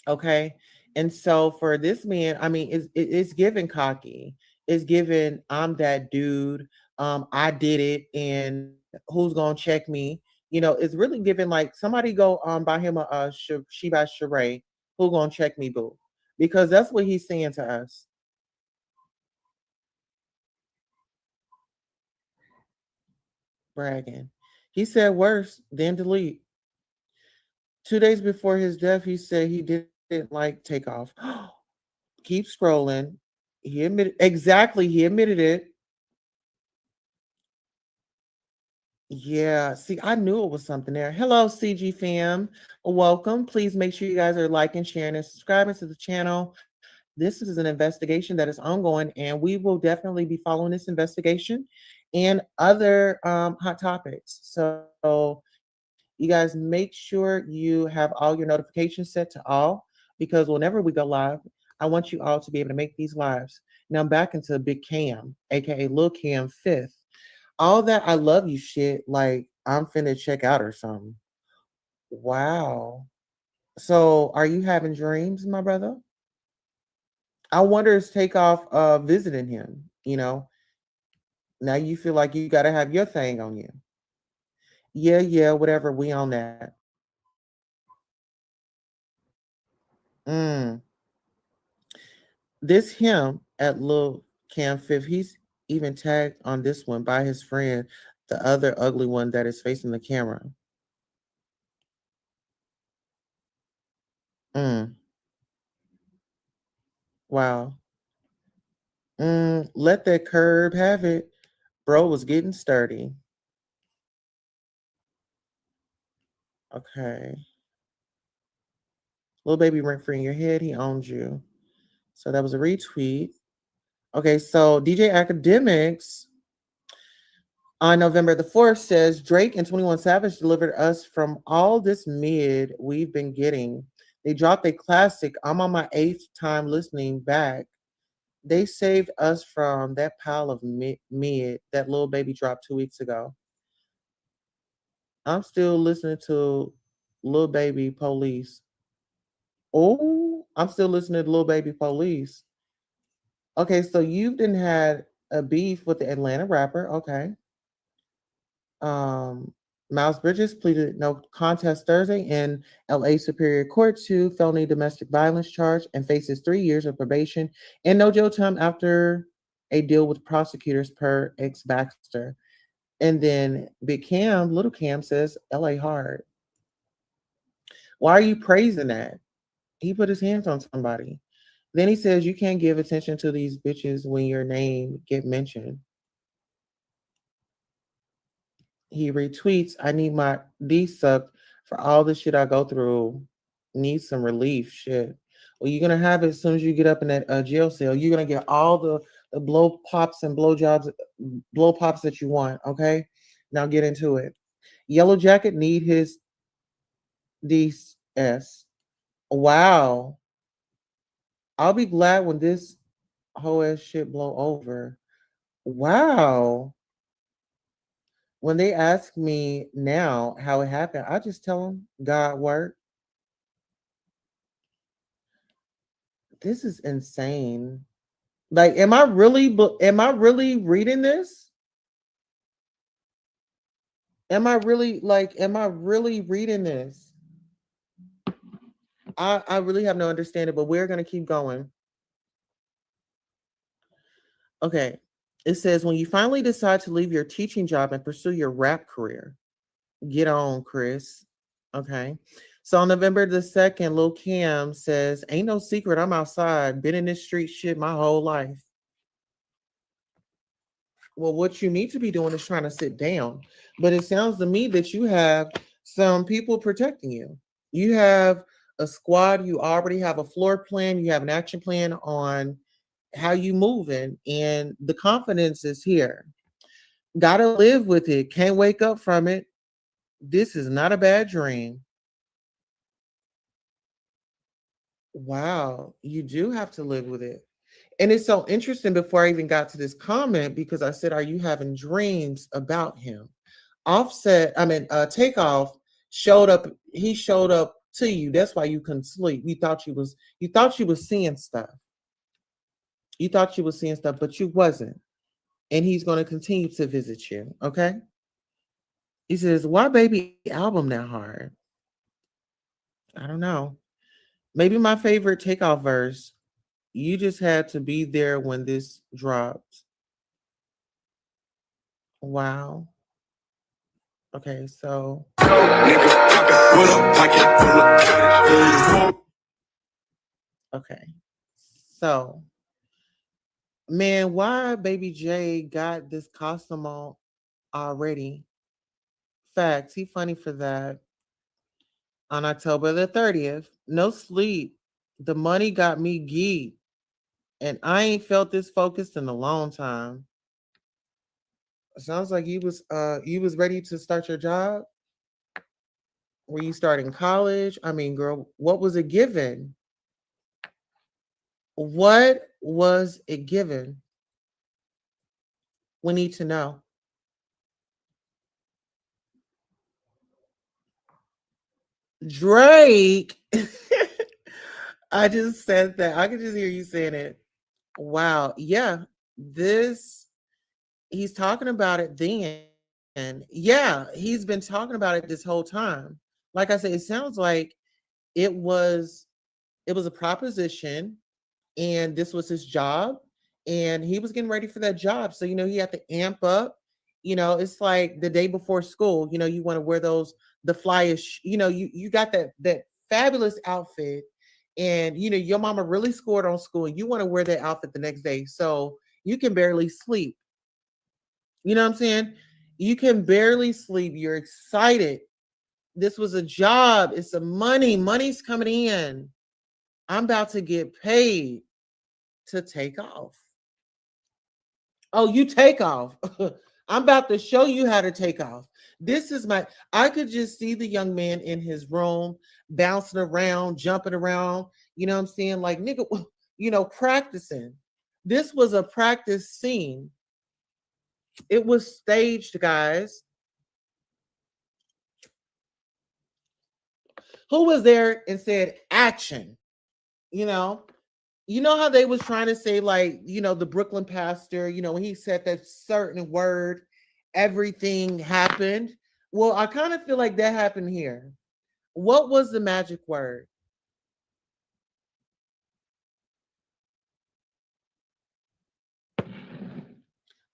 Okay. And so for this man, I mean, it's given cocky. It's given, I'm that dude. I did it, and who's gonna check me? It's really given like somebody go buy him a Sheba Sheree, who gonna check me, boo? Because that's what he's saying to us, bragging. He said worse than delete. 2 days before his death, he said he didn't like Takeoff. Keep scrolling. He admitted exactly. He admitted it. Yeah. See, I knew it was something there. Hello, CG fam. Welcome. Please make sure you guys are liking, sharing, and subscribing to the channel. This is an investigation that is ongoing, and we will definitely be following this investigation and other hot topics. So you guys make sure you have all your notifications set to all, because whenever we go live, I want you all to be able to make these lives. Now back into Big Cam, aka Lil Cam Fifth. All that I love you shit, like I'm finna check out or something. Wow. So are you having dreams, my brother? I wonder is Takeoff visiting him, Now you feel like you gotta have your thing on you. Yeah, yeah, whatever, we on that. Mm. This him at Lil Cam Fifth, he's even tagged on this one by his friend, the other ugly one that is facing the camera. Mm. Wow. Let that curb have it. Bro was getting sturdy. Okay. Little baby rent free in your head, he owns you. So that was a retweet. Okay, so DJ Academics on November the 4th says Drake and 21 Savage delivered us from all this mid we've been getting. They dropped a classic. I'm on my 8th time listening back. They saved us from that pile of mid that little baby dropped 2 weeks ago. I'm still listening to Lil Baby Police. Oh, I'm still listening to Lil Baby Police. Okay, so you didn't had a beef with the Atlanta rapper. Okay. Um, Miles Bridges pleaded no contest Thursday in LA Superior Court to felony domestic violence charge and faces 3 years of probation and no jail time after a deal with prosecutors per ex Baxter. And then Big Cam, Little Cam says LA hard. Why are you praising that? He put his hands on somebody. Then he says you can't give attention to these bitches when your name get mentioned. He retweets, I need my D sucked for all the shit I go through. Need some relief. Shit. Well, you're gonna have it as soon as you get up in that jail cell. You're gonna get all the blow pops and blow jobs, blow pops that you want. Okay. Now get into it. Yellow Jacket need his DS. Wow. I'll be glad when this whole ass shit blow over. Wow. When they ask me now how it happened, I just tell them God worked. This is insane. Like, am I really reading this? Am I really reading this? I really have no understanding, but we're gonna keep going. Okay. It says when you finally decide to leave your teaching job and pursue your rap career, get on, Chris. Okay. So on November the 2nd, Lil Cam says, ain't no secret, I'm outside, been in this street shit my whole life. Well, what you need to be doing is trying to sit down. But it sounds to me that you have some people protecting you. You have a squad, you already have a floor plan, you have an action plan on how you moving, and the confidence is here. Gotta live with it. Can't wake up from it. This is not a bad dream. Wow, you do have to live with it. And it's so interesting before I even got to this comment because I said, are you having dreams about him? Takeoff showed up, he showed up to you. That's why you couldn't sleep. You thought you was seeing stuff. You thought you was seeing stuff, but you wasn't. And he's gonna continue to visit you. Okay. He says, why baby album that hard? I don't know. Maybe my favorite Takeoff verse. You just had to be there when this dropped. Wow. Okay, so okay. So man, why baby J got this costume on already? Facts, he funny for that. On October the 30th, no sleep. The money got me geeked. And I ain't felt this focused in a long time. Sounds like you was ready to start your job. Were you starting college? I mean, girl, what was it given? What was it given? We need to know. Drake. I just said that. I could just hear you saying it. Wow. Yeah. This, he's talking about it then. Yeah, he's been talking about it this whole time. Like I said, it sounds like it was it was a proposition and this was his job and he was getting ready for that job, so he had to amp up. It's like the day before school. You want to wear those, the flyest, you got that fabulous outfit, and your mama really scored on school and you want to wear that outfit the next day, so you can barely sleep. You know what I'm saying? You can barely sleep, you're excited. This was a job, it's a money's coming in. I'm about to get paid to take off. Oh, you take off. I'm about to show you how to take off. This is my, I could just see the young man in his room bouncing around, jumping around. You know what I'm saying? Like, nigga, practicing. This was a practice scene. It was staged, guys. Who was there and said action? You know, how they was trying to say, like, the Brooklyn pastor, when he said that certain word, everything happened. Well, I kind of feel like that happened here. What was the magic word?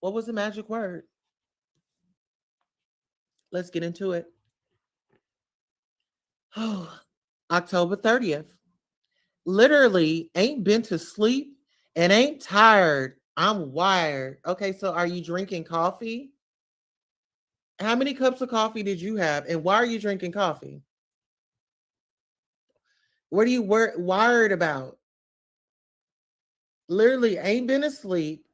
What was the magic word? Let's get into it. Oh, October 30th. Literally ain't been to sleep and ain't tired. I'm wired. Okay, so are you drinking coffee? How many cups of coffee did you have? And why are you drinking coffee? What are you wired about? Literally ain't been asleep.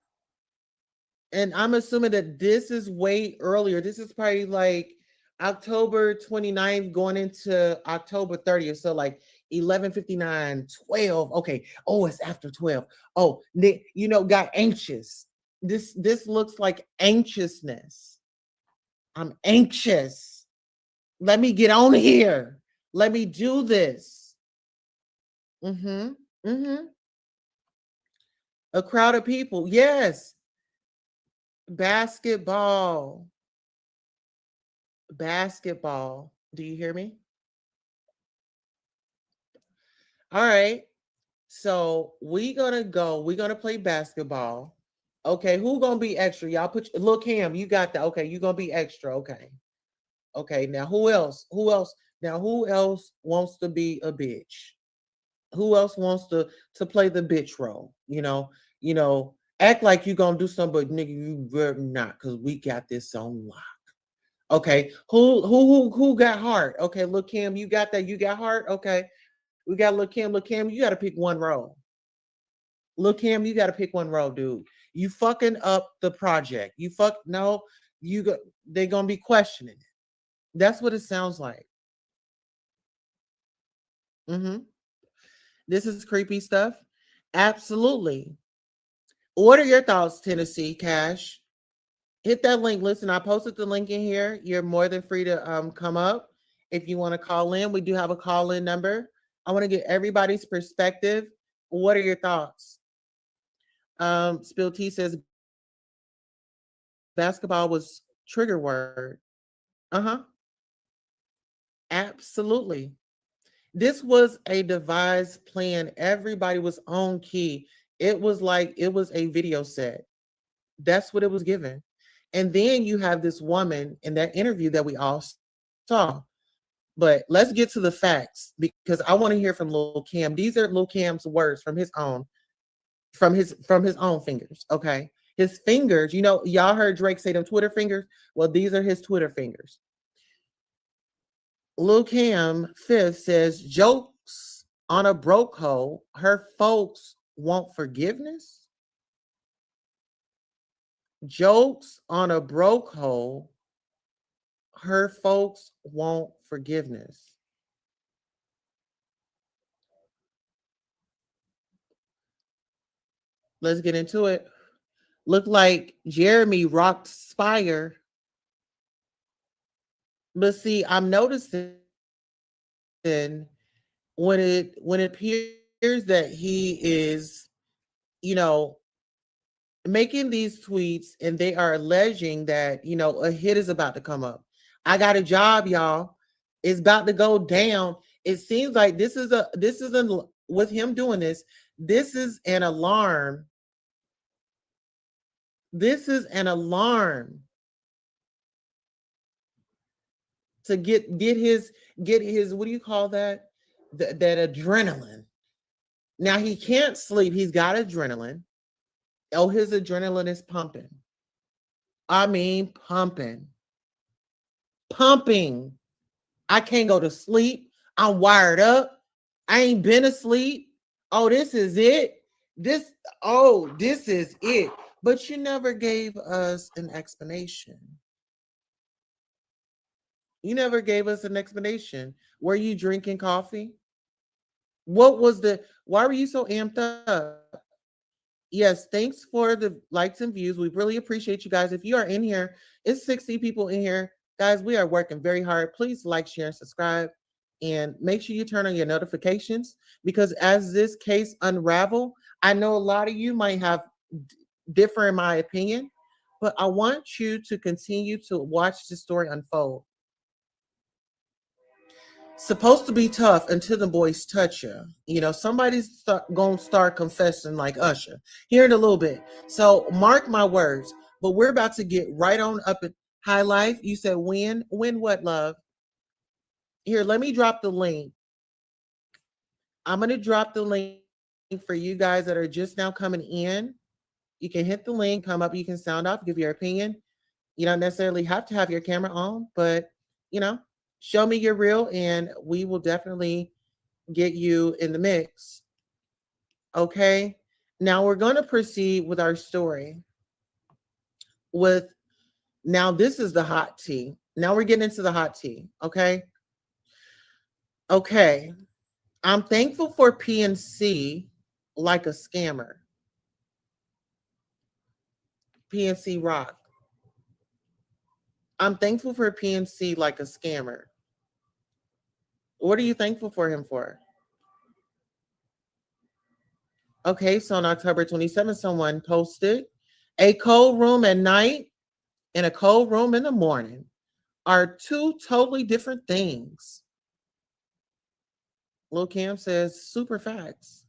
And I'm assuming that this is way earlier. This is probably like October 29th going into October 30th. So like 11:59, 12. Okay. Oh, it's after 12. Oh, got anxious. This looks like anxiousness. I'm anxious. Let me get on here. Let me do this. Mm-hmm. Mm-hmm. A crowd of people. Yes. Basketball. Basketball. Do you hear me? All right. So we're gonna play basketball. Okay, who gonna be extra? Y'all look Cam, you got that. Okay, you gonna be extra. Okay. Okay, now who else? Who else? Now who else wants to be a bitch? Who else wants to play the bitch role? Act like you gonna do something, but nigga, you better not, because we got this on lock. Okay, who got heart? Okay, look, Kim, you got that. You got heart. Okay, we got look, Kim. Look, Kim, you got to pick one role. Look, Kim, you got to pick one role, dude. You fucking up the project. You fuck no. You got. They're gonna be questioning it. That's what it sounds like. Hmm. This is creepy stuff. Absolutely. What are your thoughts, Tennessee Cash? Hit that link. Listen, I posted the link in here. You're more than free to come up if you want to call in. We do have a call in number. I want to get everybody's perspective. What are your thoughts? Spill T says basketball was trigger word. Uh-huh. Absolutely. This was a devised plan. Everybody was on key. It was like it was a video set. That's what it was given. And then you have this woman in that interview that we all saw. But let's get to the facts because I want to hear from Lil Cam. These are Lil Cam's words from his own fingers. Okay. His fingers, y'all heard Drake say them Twitter fingers. Well, these are his Twitter fingers. Lil Cam Fifth says jokes on a broke hoe. Her folks want forgiveness. Jokes on a broke hoe. Her folks want forgiveness. Let's get into it. Look like Jeremy rocked Spire. But see, I'm noticing when it appears that he is, you know, making these tweets and they are alleging that, a hit is about to come up. I got a job, y'all. It's about to go down. It seems like with him doing this, this is an alarm. This is an alarm to get his what do you call that? That adrenaline. Now he can't sleep. He's got adrenaline. Oh, his adrenaline is pumping. I mean, pumping, pumping. I can't go to sleep. I'm wired up. I ain't been asleep. Oh, this is it. This is it. But you never gave us an explanation. You never gave us an explanation. Were you drinking coffee? Why were you so amped up? Yes, thanks for the likes and views. We really appreciate you guys. If you are in here, it's 60 people in here. Guys, we are working very hard. Please like, share, and subscribe. And make sure you turn on your notifications because as this case unravel, I know a lot of you might have differ in my opinion, but I want you to continue to watch the story unfold. Supposed to be tough until the boys touch you. Somebody's gonna start confessing like Usher here in a little bit. So mark my words. But we're about to get right on up at High Life. You said when what, love? Here, let me drop the link. I'm gonna drop the link for you guys that are just now coming in. You can hit the link, come up, you can sound off, give your opinion. You don't necessarily have to have your camera on, but you know, show me you're real and we will definitely get you in the mix. Okay. Now we're going to proceed with our story. Now this is the hot tea. Now we're getting into the hot tea. Okay. Okay. I'm thankful for PNC like a scammer. PNC Rock. I'm thankful for PNC like a scammer. What are you thankful for him for? Okay, so on October 27th, someone posted a cold room at night and a cold room in the morning are two totally different things. Lil Cam says super facts.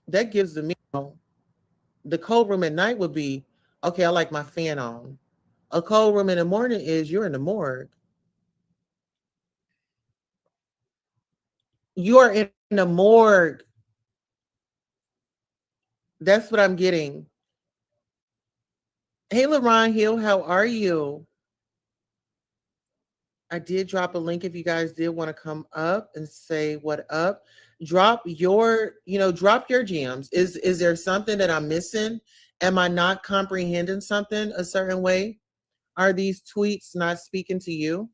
That gives the cold room at night would be okay, I like my fan on. A cold room in the morning is you're in the morgue. You are in the morgue. That's what I'm getting. Hey, LaRon Hill, how are you? I did drop a link if you guys did want to come up and say what up. Drop your, drop your gems. Is there something that I'm missing? Am I not comprehending something a certain way? Are these tweets not speaking to you?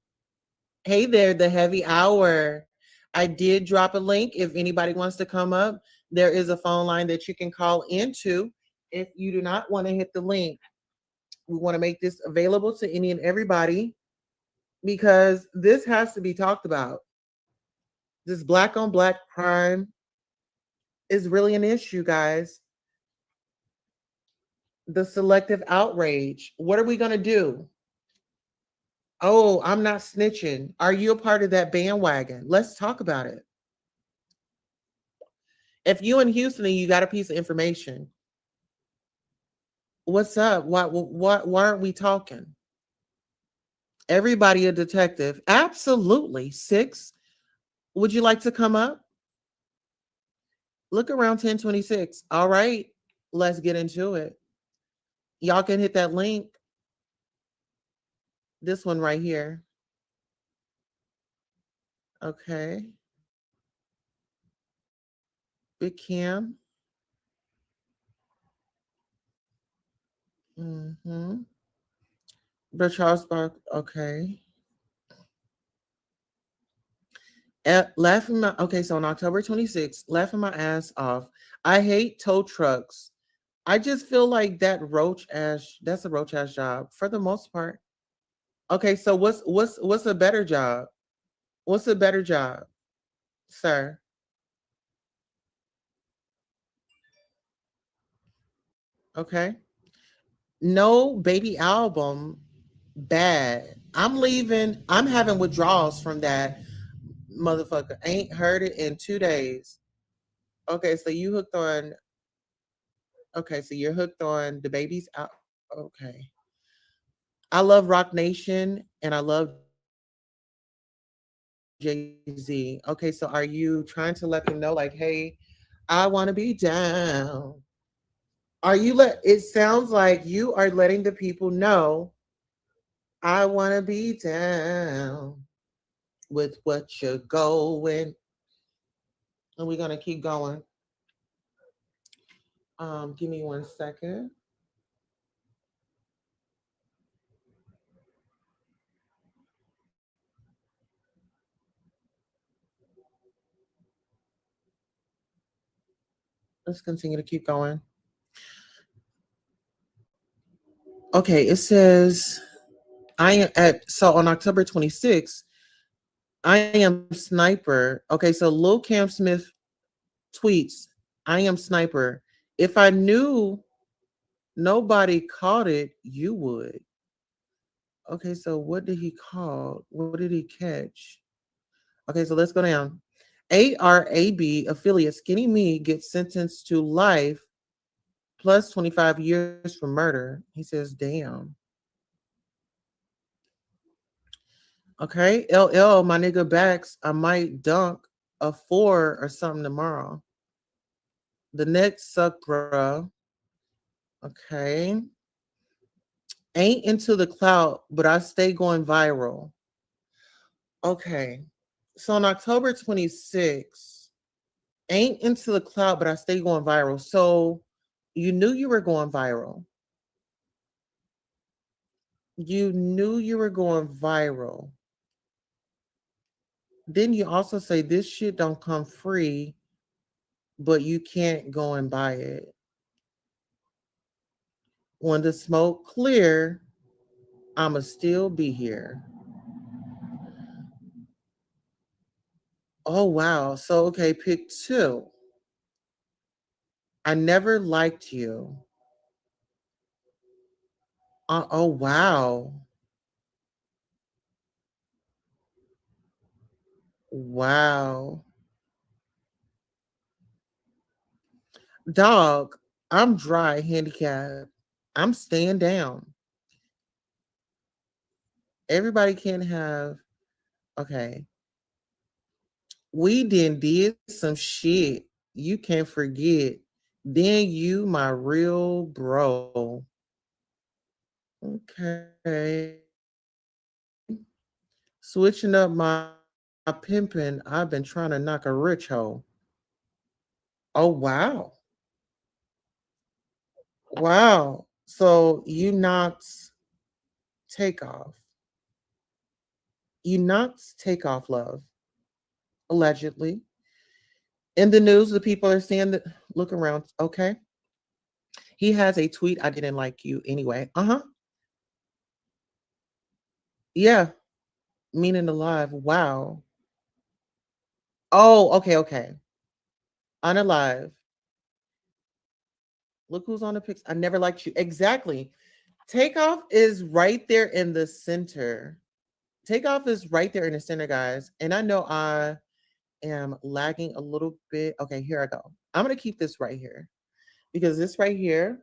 Hey there, the heavy hour. I did drop a link. If anybody wants to come up, there is a phone line that you can call into. If you do not want to hit the link, we want to make this available to any and everybody because this has to be talked about. This black on black crime is really an issue, guys. The selective outrage. What are we going to do? Oh, I'm not snitching. Are you a part of that bandwagon? Let's talk about it. If you in Houston and you got a piece of information, what's up? Why aren't we talking? Everybody a detective. Absolutely. Six. Would you like to come up? Look around 1026. All right. Let's get into it. Y'all can hit that link. This one right here. Okay. Big Cam. Mm-hmm. But Charles Bark. Okay. Laughing my okay, so on October 26th, laughing my ass off. I hate tow trucks. I just feel like that's a roach ass job for the most part. Okay, so what's a better job? What's a better job, sir? Okay. No baby album, bad. I'm leaving. I'm having withdrawals from that motherfucker. Ain't heard it in 2 days. Okay, so you hooked on. Okay, so you're hooked on the baby's out. Okay. I love Rock Nation and I love Jay Z. Okay, so are you trying to let them know, like, hey, I want to be down? It sounds like you are letting the people know I want to be down with what you're going. And we're gonna keep going. Give me 1 second. Let's continue to keep going. Okay, it says I am at so on October 26th, I am sniper. Okay, so Lil Cam Smith tweets, I am sniper. If I knew nobody caught it, you would. Okay, so what did he call? What did he catch? Okay, so let's go down. ARAB affiliate Skinny Me gets sentenced to life plus 25 years for murder. He says, damn. Okay, LL, my nigga backs, I might dunk a four or something tomorrow. The next suck, bro. Okay. Ain't into the clout, but I stay going viral. Okay. So on October 26th, ain't into the clout, but I stay going viral. So you knew you were going viral. You knew you were going viral. Then you also say this shit don't come free, but you can't go and buy it. When the smoke clear, I'ma still be here. Oh wow. So okay, pick two. I never liked you. Oh wow. Wow. Dog, I'm dry, handicapped. I'm staying down. Everybody can have okay. We did some shit. You can't forget. Then you my real bro. Okay. Switching up my pimping. I've been trying to knock a rich hoe. Oh wow. Wow. So you knocked Takeoff. You knocked Takeoff, love, allegedly. In the news, the people are saying that look around. Okay. He has a tweet. I didn't like you anyway. Uh-huh. Yeah. Meaning alive. Wow. Oh, okay, okay. Unalive. Look who's on the pics. I never liked you. Exactly. Takeoff is right there in the center. Takeoff is right there in the center, guys. And I know I am lagging a little bit. Okay, here I go. I'm going to keep this right here because this right here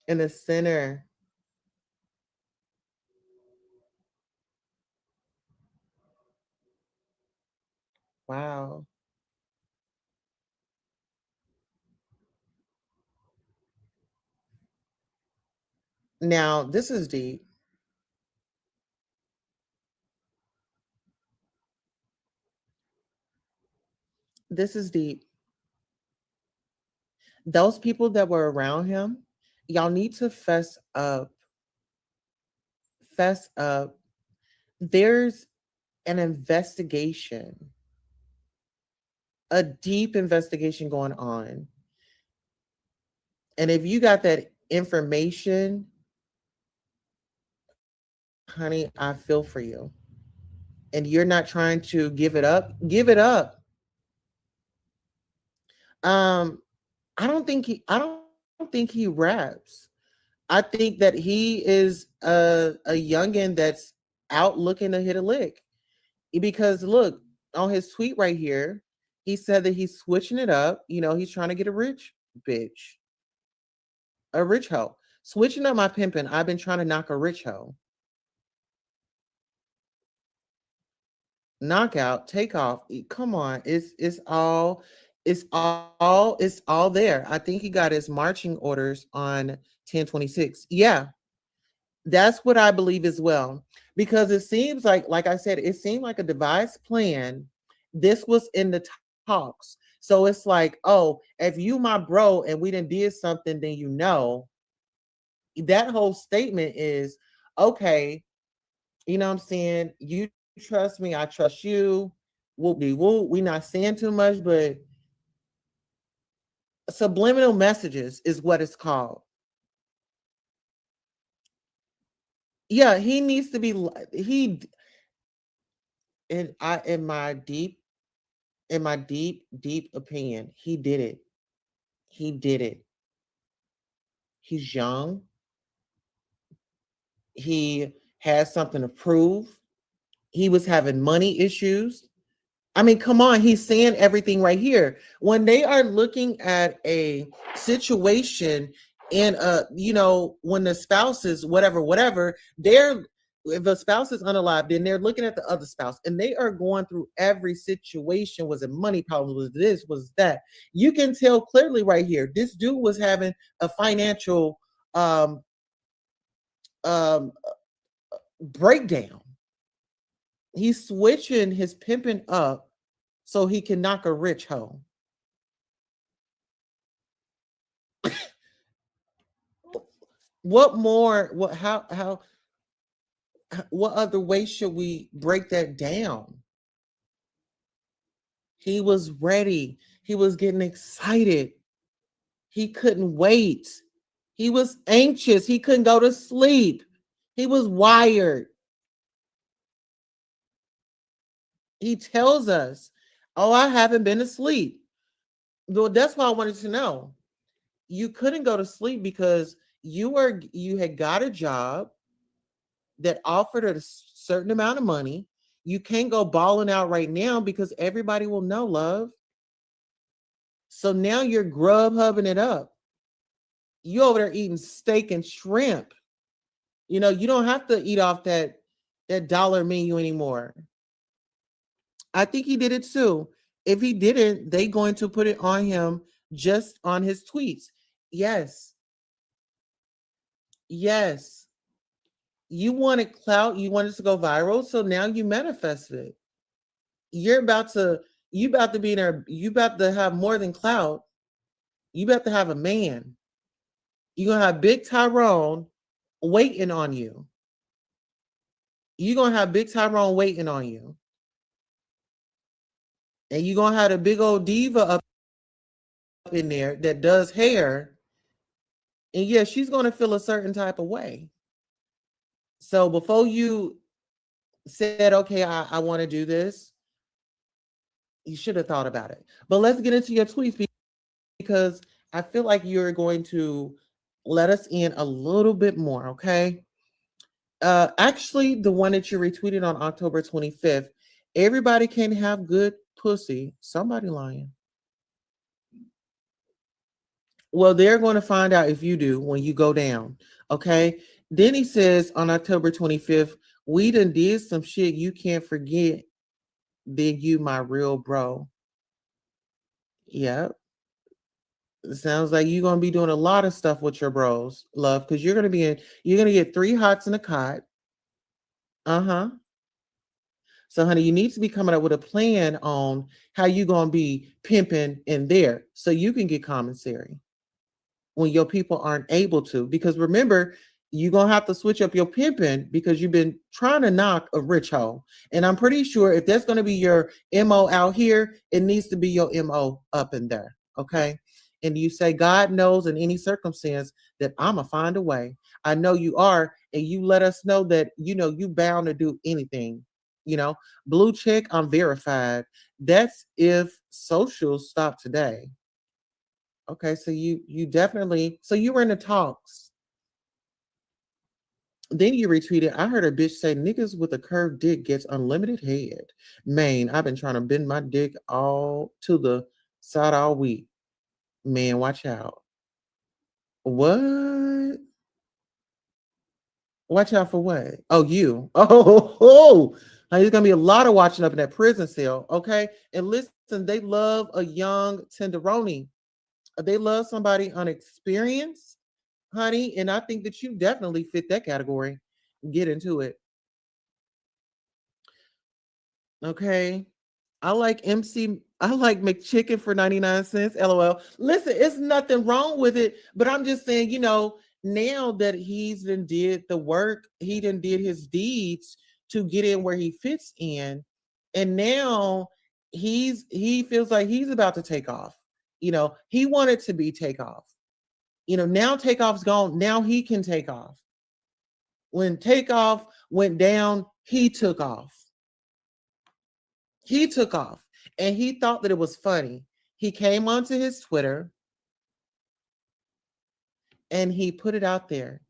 in the center. Wow. Now, this is deep. This is deep. Those people that were around him, y'all need to fess up. Fess up. There's an investigation, a deep investigation going on. And if you got that information, honey, I feel for you. And you're not trying to give it up, give it up. Um, I don't think he raps. I think that he is a youngin that's out looking to hit a lick. Because look, on his tweet right here, he said that he's switching it up. You know, he's trying to get a rich bitch, a rich hoe. Switching up my pimping. I've been trying to knock a rich hoe. Knockout, takeoff. Come on, it's all there. I think he got his marching orders on 10/26. Yeah, that's what I believe as well. Because it seems like I said, it seemed like a devised plan. This was in the talks. So it's like, oh, if you my bro and we didn't did something, then that whole statement is okay. You know what I'm saying? You trust me, I trust you. Whoop de whoop. We not saying too much, but subliminal messages is what it's called. Yeah, he needs to be he in my deep opinion, he did it. He did it. He's young. He has something to prove. He was having money issues. I mean, come on, he's saying everything right here. When they are looking at a situation and when the spouse is whatever, they're if the spouse is unalive, then they're looking at the other spouse and they are going through every situation. Was it money problems? Was this? Was that? You can tell clearly right here. This dude was having a financial um um breakdown. He's switching his pimping up so he can knock a rich hoe. What more? What other way should we break that down? He was ready. He was getting excited. He couldn't wait. He was anxious. He couldn't go to sleep. He was wired. He tells us, "Oh, I haven't been asleep." Well, that's why I wanted to know. You couldn't go to sleep because you had got a job that offered a certain amount of money. You can't go balling out right now because everybody will know, love. So now you're grub hubbing it up. You over there eating steak and shrimp. You don't have to eat off that dollar menu anymore. I think he did it too. If he didn't, they going to put it on him just on his tweets. Yes. Yes. You wanted clout, you wanted to go viral, so now you manifested it. You're about to you about to be there, you about to have more than clout. You about to have a man. You're gonna have big Tyrone waiting on you. You're gonna have big Tyrone waiting on you. And you're gonna have a big old diva up in there that does hair. And yeah, she's gonna feel a certain type of way. So before you said, okay, I want to do this, you should have thought about it. But let's get into your tweets because I feel like you're going to let us in a little bit more, okay? Actually, the one that you retweeted on October 25th, everybody can have good pussy. Somebody lying. Well, they're going to find out if you do when you go down, okay? Then he says on October 25th, we done did some shit you can't forget. Then you my real bro. Yep. It sounds like you're gonna be doing a lot of stuff with your bros, love, because you're gonna get 3 hots in a cot. Uh-huh. So, honey, you need to be coming up with a plan on how you gonna be pimping in there so you can get commissary when your people aren't able to. Because remember, you're gonna have to switch up your pimping because you've been trying to knock a rich hoe. And I'm pretty sure if that's gonna be your MO out here, it needs to be your MO up in there. Okay. And you say, God knows in any circumstance that I'ma find a way. I know you are, and you let us know that you bound to do anything. Blue check, I'm verified. That's if socials stop today. Okay, so you definitely so you were in the talks. Then you retweeted, I heard a bitch say niggas with a curved dick gets unlimited head. Man, I've been trying to bend my dick all to the side all week. Man, watch out. What? Watch out for what? Oh, you. Oh. Now, there's gonna be a lot of watching up in that prison cell. Okay. And listen, they love a young tenderoni. They love somebody unexperienced, honey. And I think that you definitely fit that category. Get into it. Okay. I like McChicken for 99 cents. LOL. Listen, it's nothing wrong with it, but I'm just saying, now that he's done did the work, he done did his deeds to get in where he fits in. And now he feels like he's about to take off. He wanted to be Takeoff. Now Takeoff's gone. Now he can take off. When Takeoff went down, he took off. He took off and he thought that it was funny. He came onto his Twitter and he put it out there.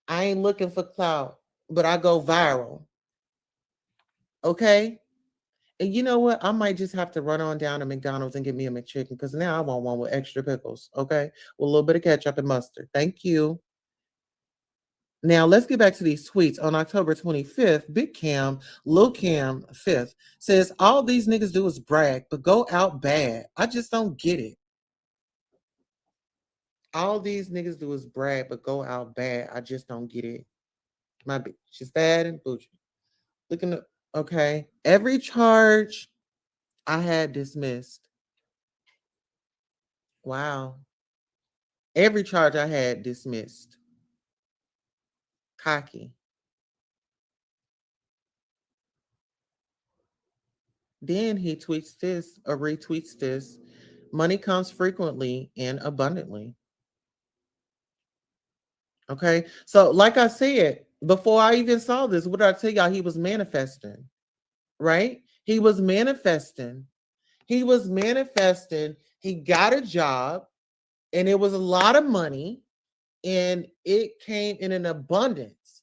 I ain't looking for clout, but I go viral. Okay? And you know what? I might just have to run on down to McDonald's and get me a McChicken because now I want one with extra pickles. Okay? With a little bit of ketchup and mustard. Thank you. Now let's get back to these tweets. On October 25th, Big Cam, Lil Cam 5th says all these niggas do is brag, but go out bad. I just don't get it. All these niggas do is brag, but go out bad. I just don't get it. My bitch is bad and bougie. Looking up, okay. Every charge I had dismissed. Wow. Every charge I had dismissed. Cocky. Then he tweets this or retweets this. Money comes frequently and abundantly. Okay. So, like I said, before I even saw this, what did I tell y'all? He was manifesting, right? He was manifesting. He was manifesting. He got a job and it was a lot of money and it came in an abundance.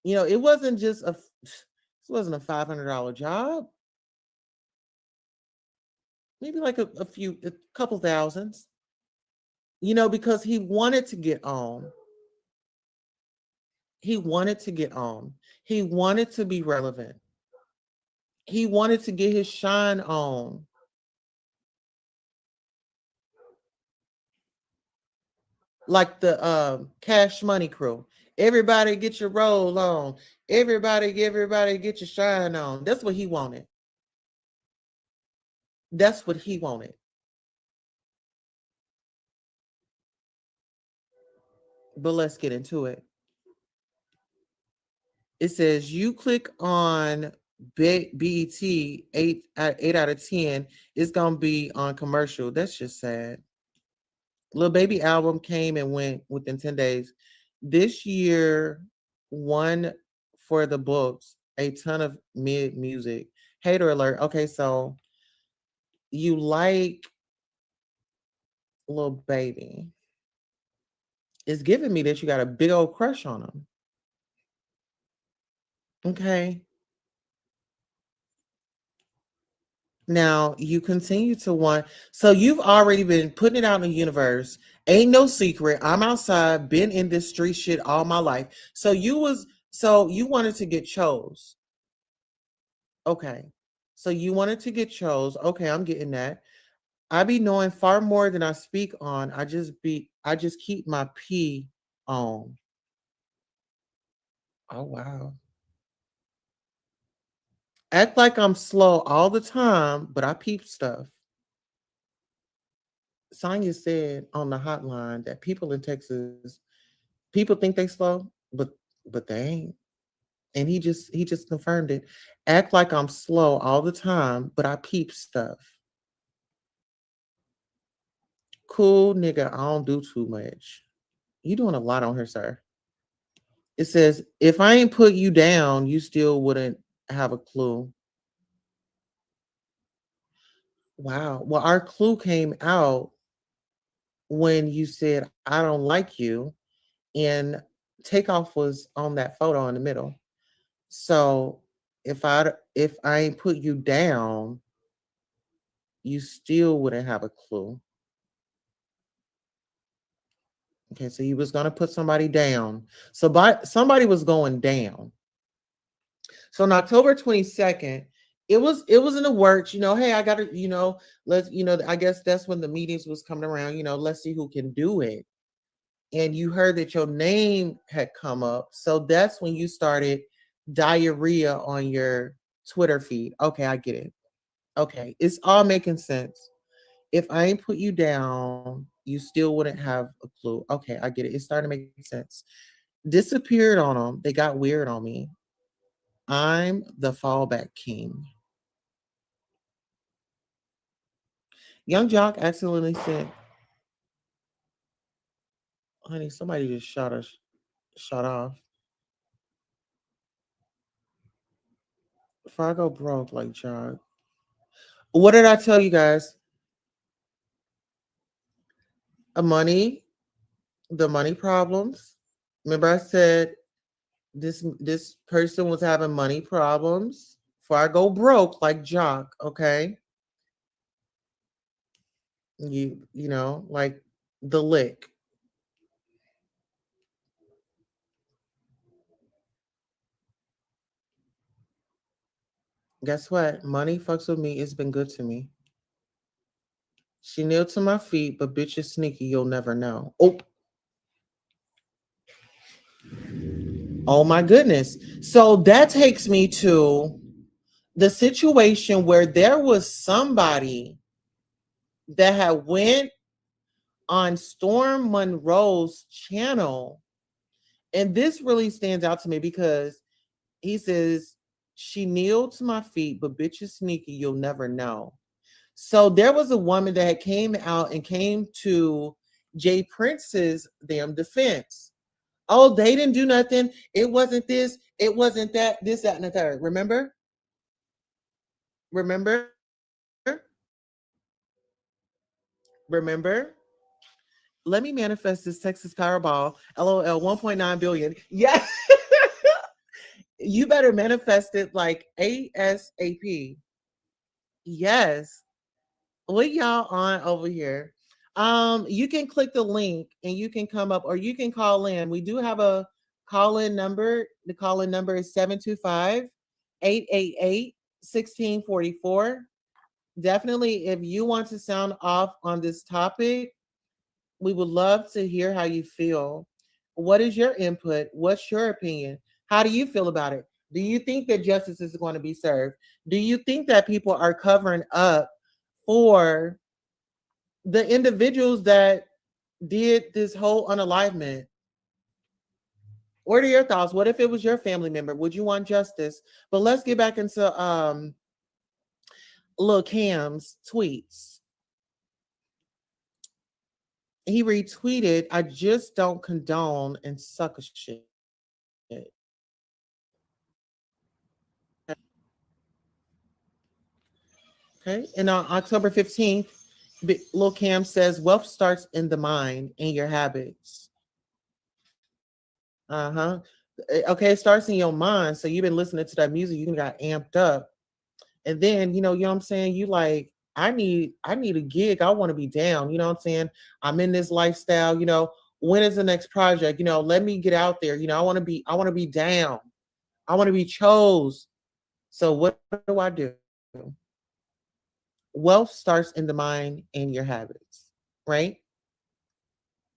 It wasn't just this wasn't a $500 job. Maybe like a couple thousands, because he wanted to get on. He wanted to get on. He wanted to be relevant. He wanted to get his shine on. like the Cash Money crew. Everybody get your roll on. Everybody get your shine on. That's what he wanted. That's what he wanted. But let's get into it. It says you click on BET 8 out of 10. It's gonna be on commercial. That's just sad. Little Baby album came and went within 10 days. This year, one for the books, a ton of mid music. Hater alert. Okay, so you like Little Baby. It's giving me that you got a big old crush on him. Okay. Now you continue to want, so you've already been putting it out in the universe. Ain't no secret. I'm outside, been in this street shit all my life. So you wanted to get chose. Okay. So you wanted to get chose. Okay, I'm getting that. I be knowing far more than I speak on. I just keep my pee on. Oh wow. Act like I'm slow all the time, but I peep stuff. Sonya said on the hotline that people in Texas, people think they slow, but they ain't. And he just confirmed it. Act like I'm slow all the time, but I peep stuff. Cool nigga, I don't do too much. You doing a lot on her, sir. It says, if I ain't put you down, you still wouldn't have a clue. Wow. Well, our clue came out when you said, I don't like you. And Takeoff was on that photo in the middle. So if I ain't put you down, you still wouldn't have a clue. Okay, so you was gonna put somebody down. So somebody was going down. So on October 22nd, it was in the works, hey, I gotta, I guess that's when the meetings was coming around, let's see who can do it. And you heard that your name had come up. So that's when you started diarrhea on your Twitter feed. Okay, I get it. Okay, it's all making sense. If I ain't put you down, you still wouldn't have a clue. Okay, I get it. It started making sense. Disappeared on them. They got weird on me. I'm the fallback king. Young Jock accidentally said, honey, somebody just shot off. If I go broke like Jock. What did I tell you guys? A money, the money problems. Remember I said this person was having money problems. Before I go broke like Jock, okay? Like the lick. Guess what? Money fucks with me. It's been good to me. She kneeled to my feet, but bitch is sneaky. You'll never know. Oh my goodness. So that takes me to the situation where there was somebody that had went on Storm Monroe's channel. And this really stands out to me because he says, she kneeled to my feet, but bitch is sneaky. You'll never know. So there was a woman that came out and came to Jay Prince's damn defense. Oh, they didn't do nothing. It wasn't this. It wasn't that. This, that, and the third. Remember? Remember? Remember? Let me manifest this Texas Powerball. LOL 1.9 billion. Yeah. You better manifest it like ASAP. Yes. What y'all on over here? You can click the link and you can come up or you can call in. We do have a call-in number. The call-in number is 725-888-1644. Definitely, if you want to sound off on this topic, We would love to hear how you feel. What is your input? What's your opinion? How do you feel about it? Do you think that justice is going to be served? Do you think that people are covering up for the individuals that did this whole unalivement? What are your thoughts? What if it was your family member? Would you want justice? But let's get back into Lil Cam's tweets. He retweeted, I just don't condone and suck a shit. Okay. And on October 15th, Lil Cam says, wealth starts in the mind and your habits. Uh-huh. Okay, it starts in your mind. So you've been listening to that music, you got amped up. And then, you know what I'm saying? You like, I need a gig. I want to be down. You know what I'm saying? I'm in this lifestyle, when is the next project? Let me get out there. I want to be down. I want to be chose. So what do I do? Wealth starts in the mind and your habits, right?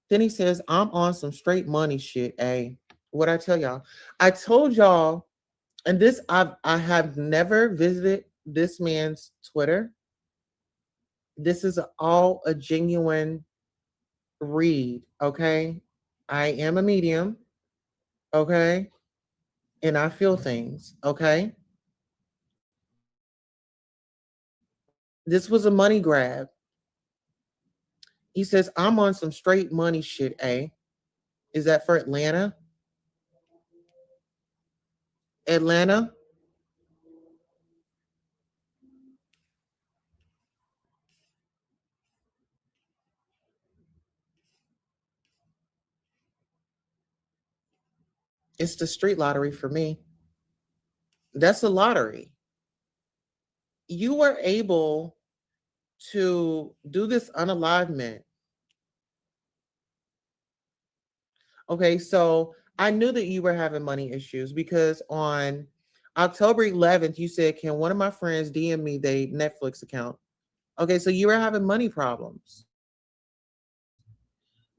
Then he says, I'm on some straight money shit. Hey, what I tell y'all? I told y'all, and this I have never visited this man's Twitter. This is all a genuine read, okay? I am a medium, okay? And I feel things, okay? This was a money grab. He says, I'm on some straight money shit, A. Is that for Atlanta? Atlanta? It's the street lottery for me. That's a lottery. You were able to do this unalivement. Okay, so I knew that you were having money issues because on October 11th, you said, can one of my friends DM me their Netflix account? Okay, so you were having money problems.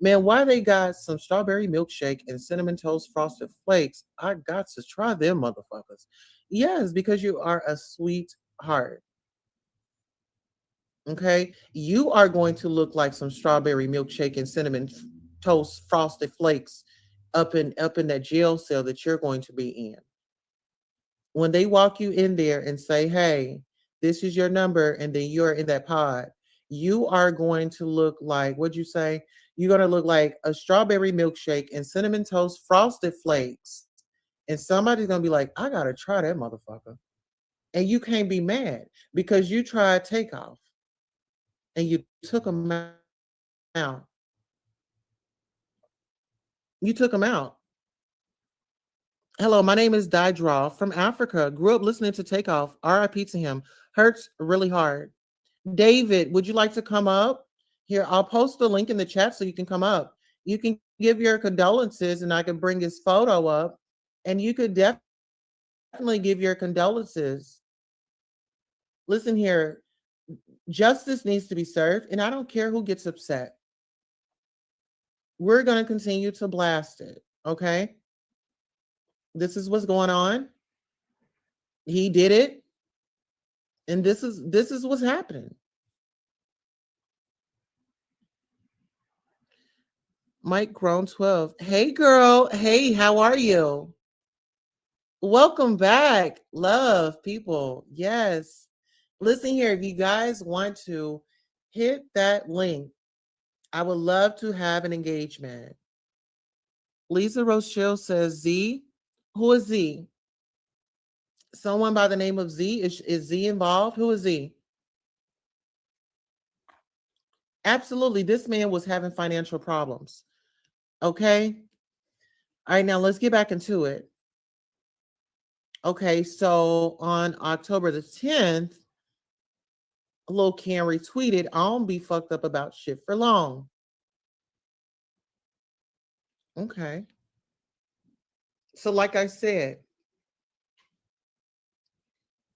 Man, why they got some strawberry milkshake and cinnamon toast frosted flakes? I got to try them motherfuckers. Yes, because you are a sweetheart. Okay, you are going to look like some strawberry milkshake and cinnamon toast frosted flakes up in that jail cell that you're going to be in. When they walk you in there and say, "Hey, this is your number," and then you're in that pod, you are going to look like, what'd you say? You're going to look like a strawberry milkshake and cinnamon toast frosted flakes. And somebody's going to be like, I got to try that motherfucker. And you can't be mad because you tried Takeoff and you took them out. You took them out. Hello, my name is Didraw from Africa. Grew up listening to Takeoff. RIP to him. Hurts really hard. David, would you like to come up? Here, I'll post the link in the chat so you can come up. You can give your condolences and I can bring his photo up. And you could definitely give your condolences. Listen here, justice needs to be served, and I don't care who gets upset. We're going to continue to blast it, okay? This is what's going on. He did it, and this is what's happening. Mike Grown 12. Hey girl. Hey, how are you? Welcome back. Love people. Yes. Listen here, if you guys want to hit that link, I would love to have an engagement. Lisa Rochelle says Z. Who is Z? Someone by the name of Z. Is Z involved? Who is Z? Absolutely. This man was having financial problems. Okay. All right, now let's get back into it. Okay, so on October the 10th, Lil Cam retweeted, I don't be fucked up about shit for long. Okay. So like I said,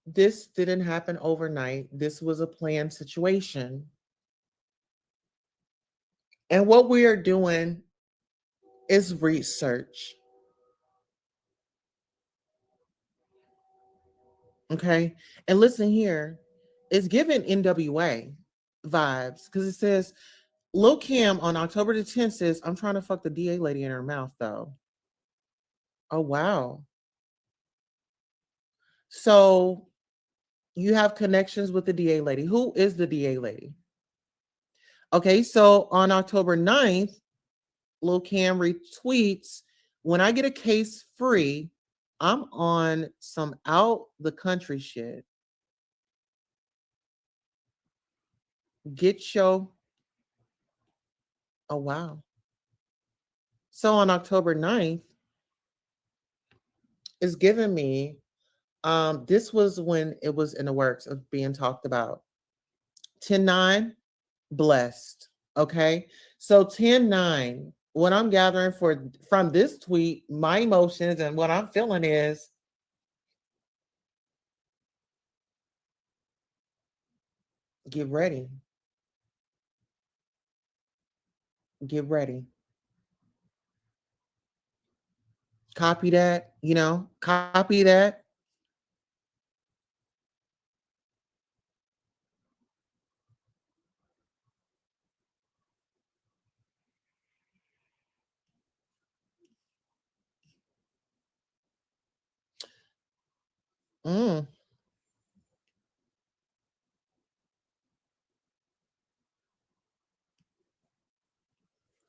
this didn't happen overnight. This was a planned situation. And what we are doing is research. Okay. And listen here, it's giving NWA vibes because it says Lil Kim on October the 10th says, I'm trying to fuck the DA lady in her mouth though. Oh, wow. So you have connections with the DA lady. Who is the DA lady? Okay. So on October 9th, Lil Cam retweets, when I get a case free, I'm on some out the country shit. Get your, oh, wow. So on October 9th, it's giving me, this was when it was in the works of being talked about. 10-9, blessed. Okay. So 10-9, what I'm gathering from this tweet, my emotions and what I'm feeling is get ready. Get ready. Copy that, copy that. Mm,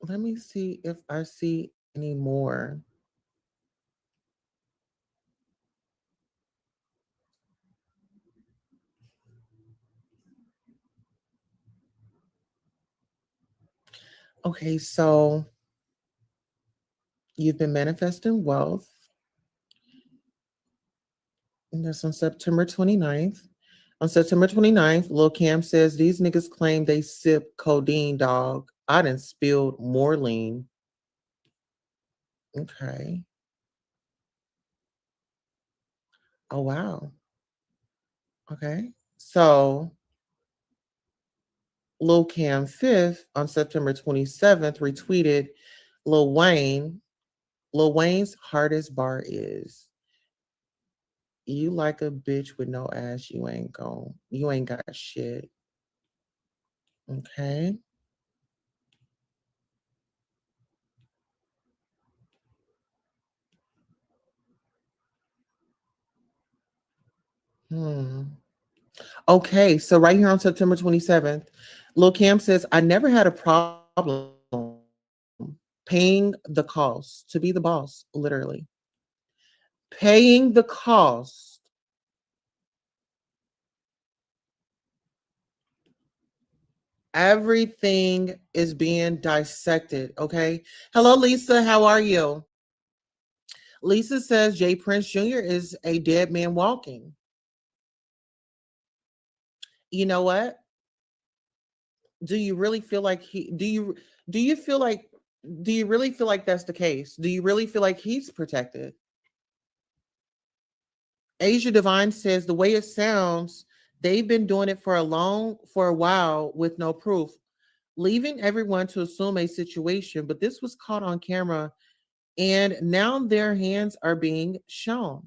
let me see if I see any more. Okay, so you've been manifesting wealth. And that's on September 29th. On September 29th, Lil Cam says these niggas claim they sip codeine, dog. I done spilled more lean. Okay. Oh, wow. Okay. So Lil Cam Fifth on September 27th retweeted Lil Wayne. Lil Wayne's hardest bar is, you like a bitch with no ass, you ain't got shit. Okay. Hmm. Okay, so right here on September 27th, Lil Cam says, I never had a problem paying the cost to be the boss, literally. Paying the cost. Everything is being dissected. Okay. Hello, Lisa. How are you? Lisa says Jay Prince Jr. is a dead man walking. You know what? Do you really feel like do you feel like do you really feel like that's the case? Do you really feel like he's protected? Asia Divine says the way it sounds, they've been doing it for a while with no proof, leaving everyone to assume a situation, but this was caught on camera and now their hands are being shown.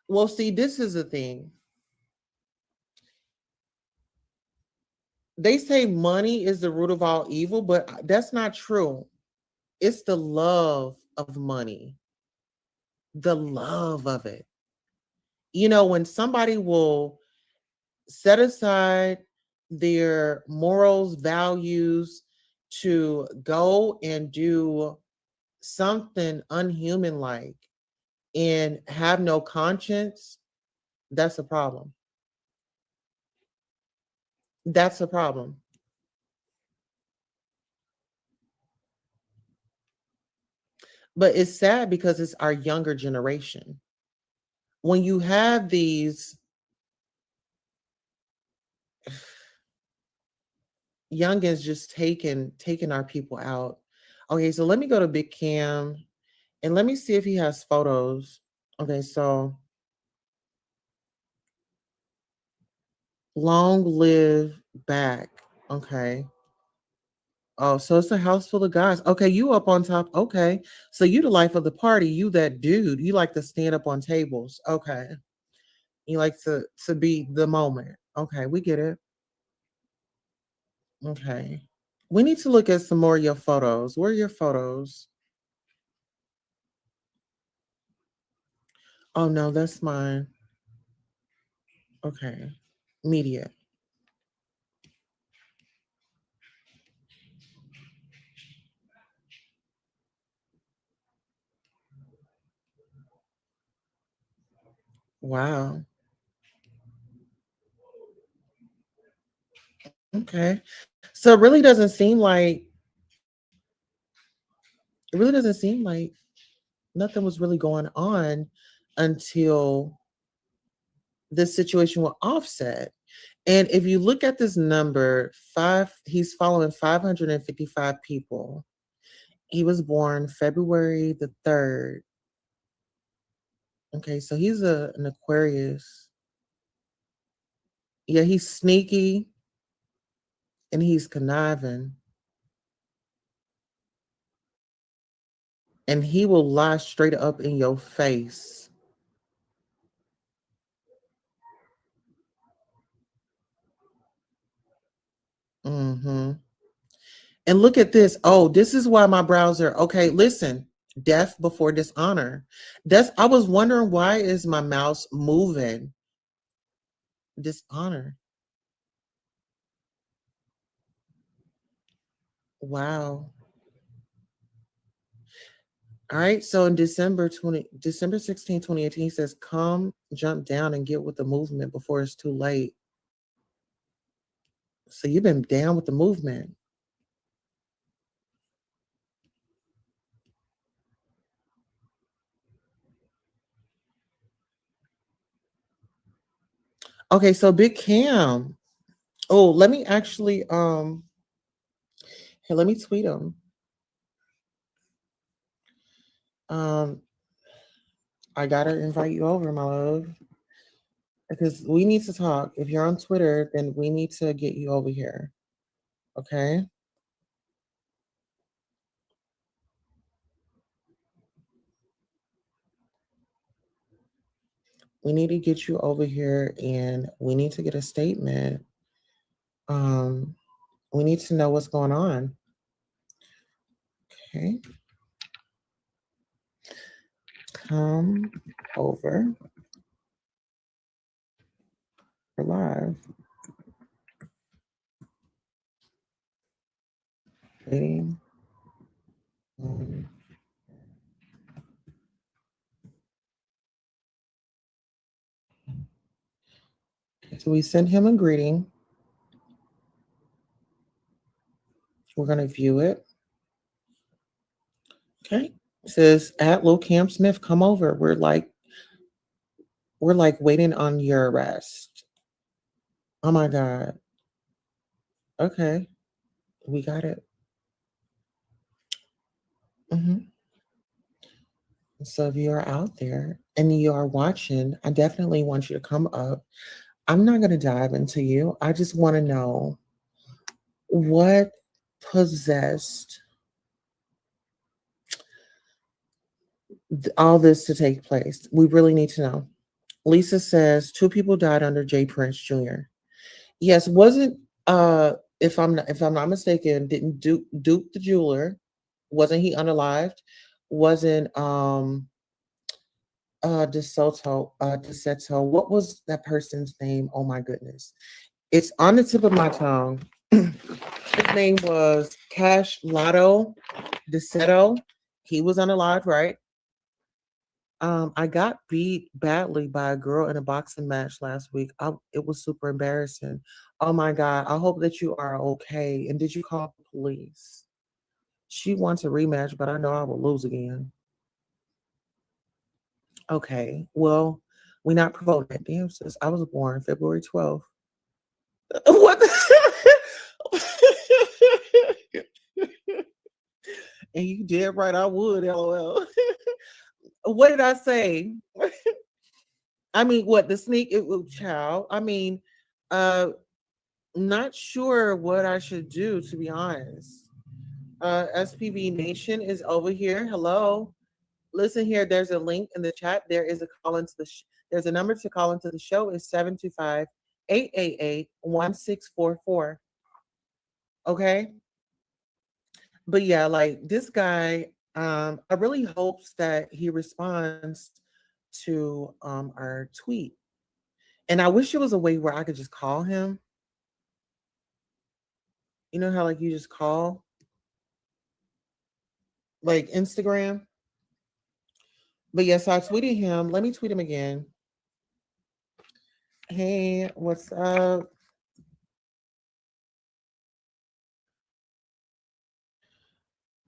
Well, see, this is the thing. They say money is the root of all evil, but that's not true. It's the love of money, the love of it. When somebody will set aside their morals, values to go and do something unhuman like and have no conscience, that's a problem. That's a problem. But it's sad because it's our younger generation. When you have these youngins just taking our people out. Okay, so let me go to Big Cam and let me see if he has photos. Okay, so long live back. Okay. Oh, so it's a house full of guys. Okay, you up on top. Okay. So you the life of the party. You that dude. You like to stand up on tables. Okay. You like to be the moment. Okay, we get it. Okay. We need to look at some more of your photos. Where are your photos? Oh no, that's mine. Okay. Media. Wow. Okay. So it really doesn't seem like nothing was really going on until this situation with Offset. And if you look at this number, he's following 555 people. He was born February the 3rd. Okay, so he's an Aquarius. Yeah, he's sneaky and he's conniving. And he will lie straight up in your face. Mm-hmm. And look at this. Oh, this is why my browser. Okay, listen. Death before dishonor. I was wondering, why is my mouse moving? Dishonor. Wow. All right. So in December 16, 2018, he says, come jump down and get with the movement before it's too late. So you've been down with the movement. Okay, so Big Cam. Oh, let me actually here, let me tweet him. Um, I gotta invite you over, my love. Because we need to talk. If you're on Twitter, then we need to get you over here. Okay? We need to get you over here and we need to get a statement. Um, we need to know what's going on. Okay. Come over. We're live. Waiting. So we send him a greeting. We're gonna view it. Okay. It says at Lil Cam Smith, come over. We're like waiting on your arrest. Oh my God. Okay. We got it. Hmm. So if you are out there and you are watching, I definitely want you to come up. I'm not going to dive into you. I just want to know what possessed all this to take place. We really need to know. Lisa says two people died under Jay Prince Jr. Yes, wasn't if I'm not mistaken, didn't Duke the jeweler, wasn't he unalived? Wasn't DeSoto, what was that person's name? Oh my goodness. It's on the tip of my tongue. His name was Cash Lotto DeSoto. He was unalive, right? I got beat badly by a girl in a boxing match last week. It was super embarrassing. Oh my God. I hope that you are okay. And did you call the police? She wants a rematch, but I know I will lose again. Okay. Well, we're not promoting that. Damn, sis. I was born February 12th. What? And you did right. I would. LOL. What did I say? I mean, what the sneak? Child. I mean, uh, not sure what I should do, to be honest. SPV Nation is over here. Hello. Listen here, there's a link in the chat. There is a call into there's a number to call into the show is 725-888-1644. Okay? But yeah, like this guy, I really hopes that he responds to our tweet. And I wish there was a way where I could just call him. You know how like you just call like Instagram? But yes, I tweeted him. Let me tweet him again. Hey, what's up?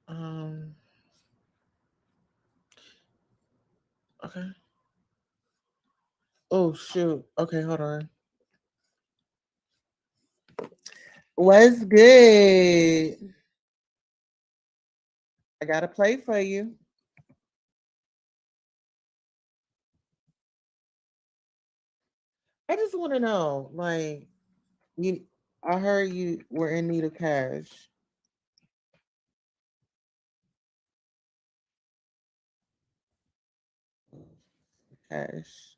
Um, okay. Oh shoot. Okay, hold on. What's good? I got to play for you. I just want to know, like, you. I heard you were in need of cash. Cash.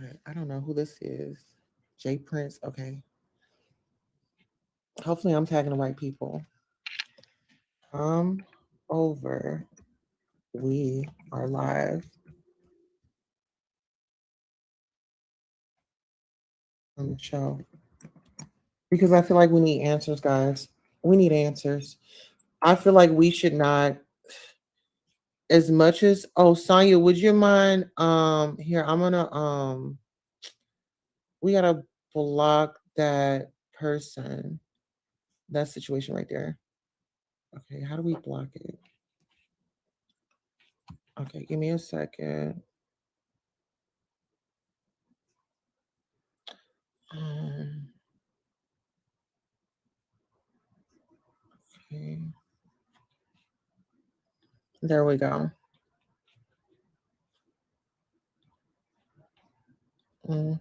Okay, I don't know who this is. Jay Prince. Okay. Hopefully, I'm tagging the right people. Come over. We are live on the show because I feel like we need answers, guys. We need answers. I feel like we should not, as much as, oh, Sonya, would you mind? Here, I'm gonna, we gotta block that person, that situation right there. Okay, how do we block it? Okay, give me a second. Um, okay, there we go. hmm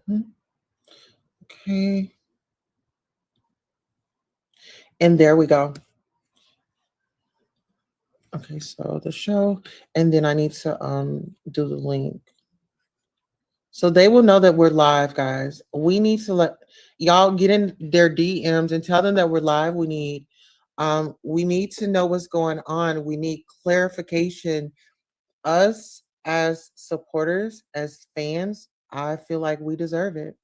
Okay, and there we go. Okay, so the show, and then I need to do the link. So they will know that we're live, guys. We need to let y'all get in their DMs and tell them that we're live. We need to know what's going on. We need clarification. Us as supporters, as fans, I feel like we deserve it.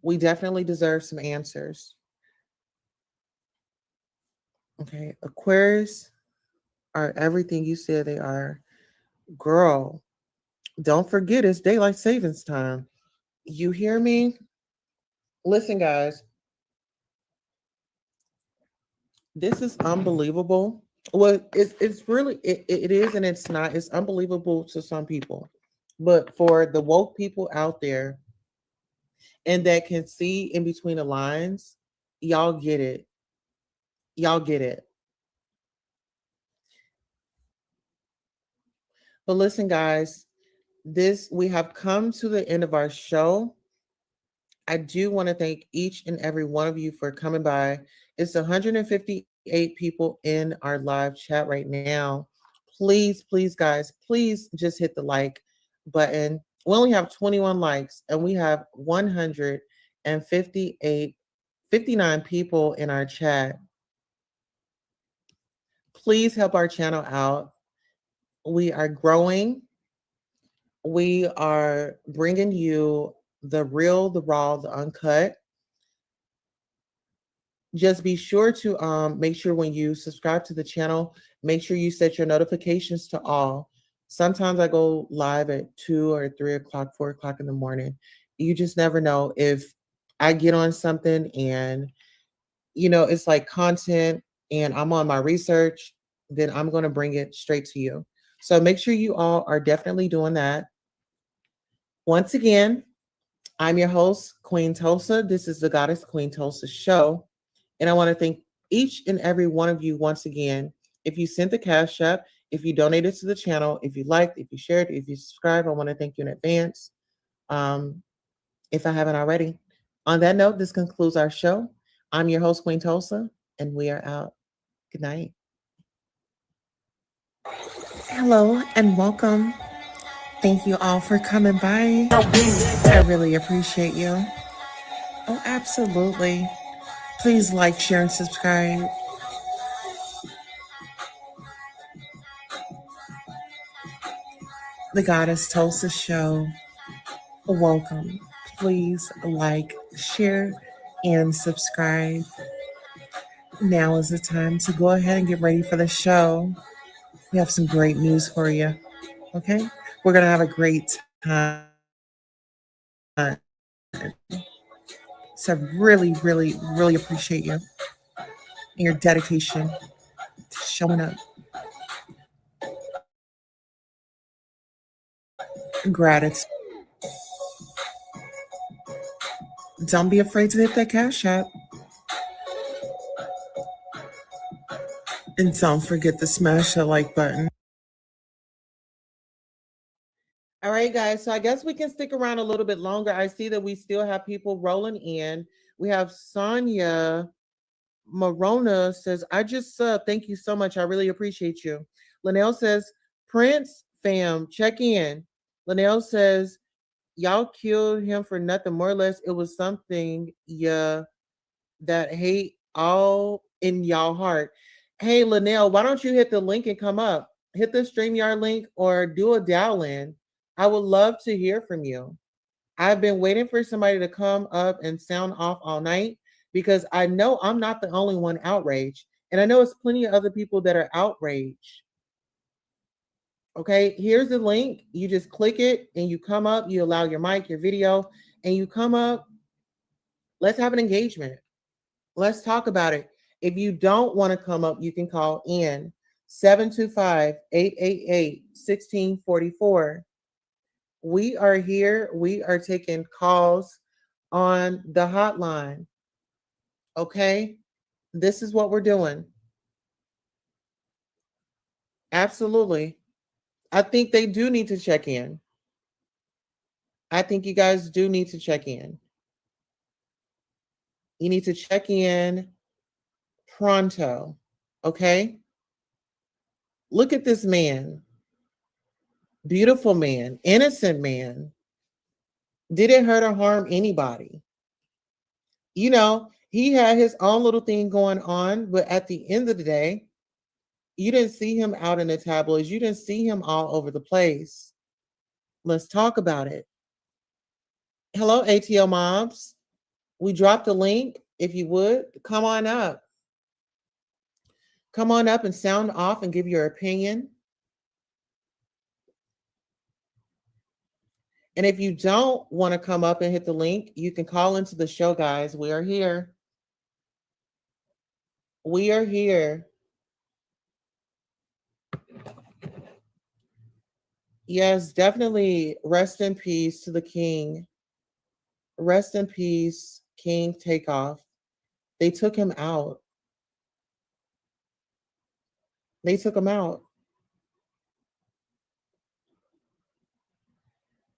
We definitely deserve some answers. Okay. Aquarius are everything you said they are. Girl, don't forget it's daylight savings time. You hear me? Listen, guys, this is unbelievable. Well, it's really it is and it's not. It's unbelievable to some people, but for the woke people out there and that can see in between the lines, y'all get it. Y'all get it. But listen, guys, this we have come to the end of our show. I do want to thank each and every one of you for coming by. It's 158 people in our live chat right now. Please, please, guys, please just hit the like button. We only have 21 likes and we have 59 people in our chat. Please help our channel out. We are growing. We are bringing you the real, the raw, the uncut. Just be sure to make sure when you subscribe to the channel, make sure you set your notifications to all. Sometimes I go live at 2 or 3 o'clock, 4 o'clock in the morning. You just never know if I get on something and it's like content and I'm on my research, then I'm going to bring it straight to you. So make sure you all are definitely doing that. Once again, I'm your host, Queen Tulsa. This is the Goddess Queen Tulsa show. And I want to thank each and every one of you once again. If you sent the cash app, if you donated to the channel, if you liked, if you shared, if you subscribed, I want to thank you in advance. Um, if I haven't already. On that note, this concludes our show. I'm your host, Queen Tulsa, and we are out. Good night. Hello and welcome. Thank you all for coming by. I really appreciate you. Oh, absolutely. Please like, share, and subscribe. The Goddess Tulsa Show. Welcome. Please like, share, and subscribe. Now is the time to go ahead and get ready for the show. We have some great news for you. Okay? We're going to have a great time. So, really, really, really appreciate you and your dedication to showing up. Gratitude. Don't be afraid to hit that cash app. And don't forget to smash the like button. All right, guys. So I guess we can stick around a little bit longer. I see that we still have people rolling in. We have Sonia Morona says, I just thank you so much. I really appreciate you. Linnell says, Prince fam, check in. Linnell says, y'all killed him for nothing, more or less. It was something, yeah, that hate all in y'all heart. Hey, Linnell, why don't you hit the link and come up? Hit the StreamYard link or do a dial in. I would love to hear from you. I've been waiting for somebody to come up and sound off all night because I know I'm not the only one outraged. And I know it's plenty of other people that are outraged. Okay, here's the link. You just click it and you come up, you allow your mic, your video, and you come up. Let's have an engagement. Let's talk about it. If you don't want to come up, you can call in 725-888-1644. We are here. We are taking calls on the hotline. Okay? This is what we're doing. Absolutely. I think they do need to check in. I think you guys do need to check in. You need to check in pronto. Okay? Look at this man. Beautiful man, innocent man. Didn't hurt or harm anybody. You know, he had his own little thing going on, but at the end of the day, you didn't see him out in the tabloids. You didn't see him all over the place. Let's talk about it. Hello, ATL Mobs. We dropped a link. If you would, come on up. Come on up and sound off and give your opinion. And if you don't want to come up and hit the link, you can call into the show, guys. We are here. We are here. Yes, definitely. Rest in peace to the king. Rest in peace, King Takeoff. They took him out. They took him out.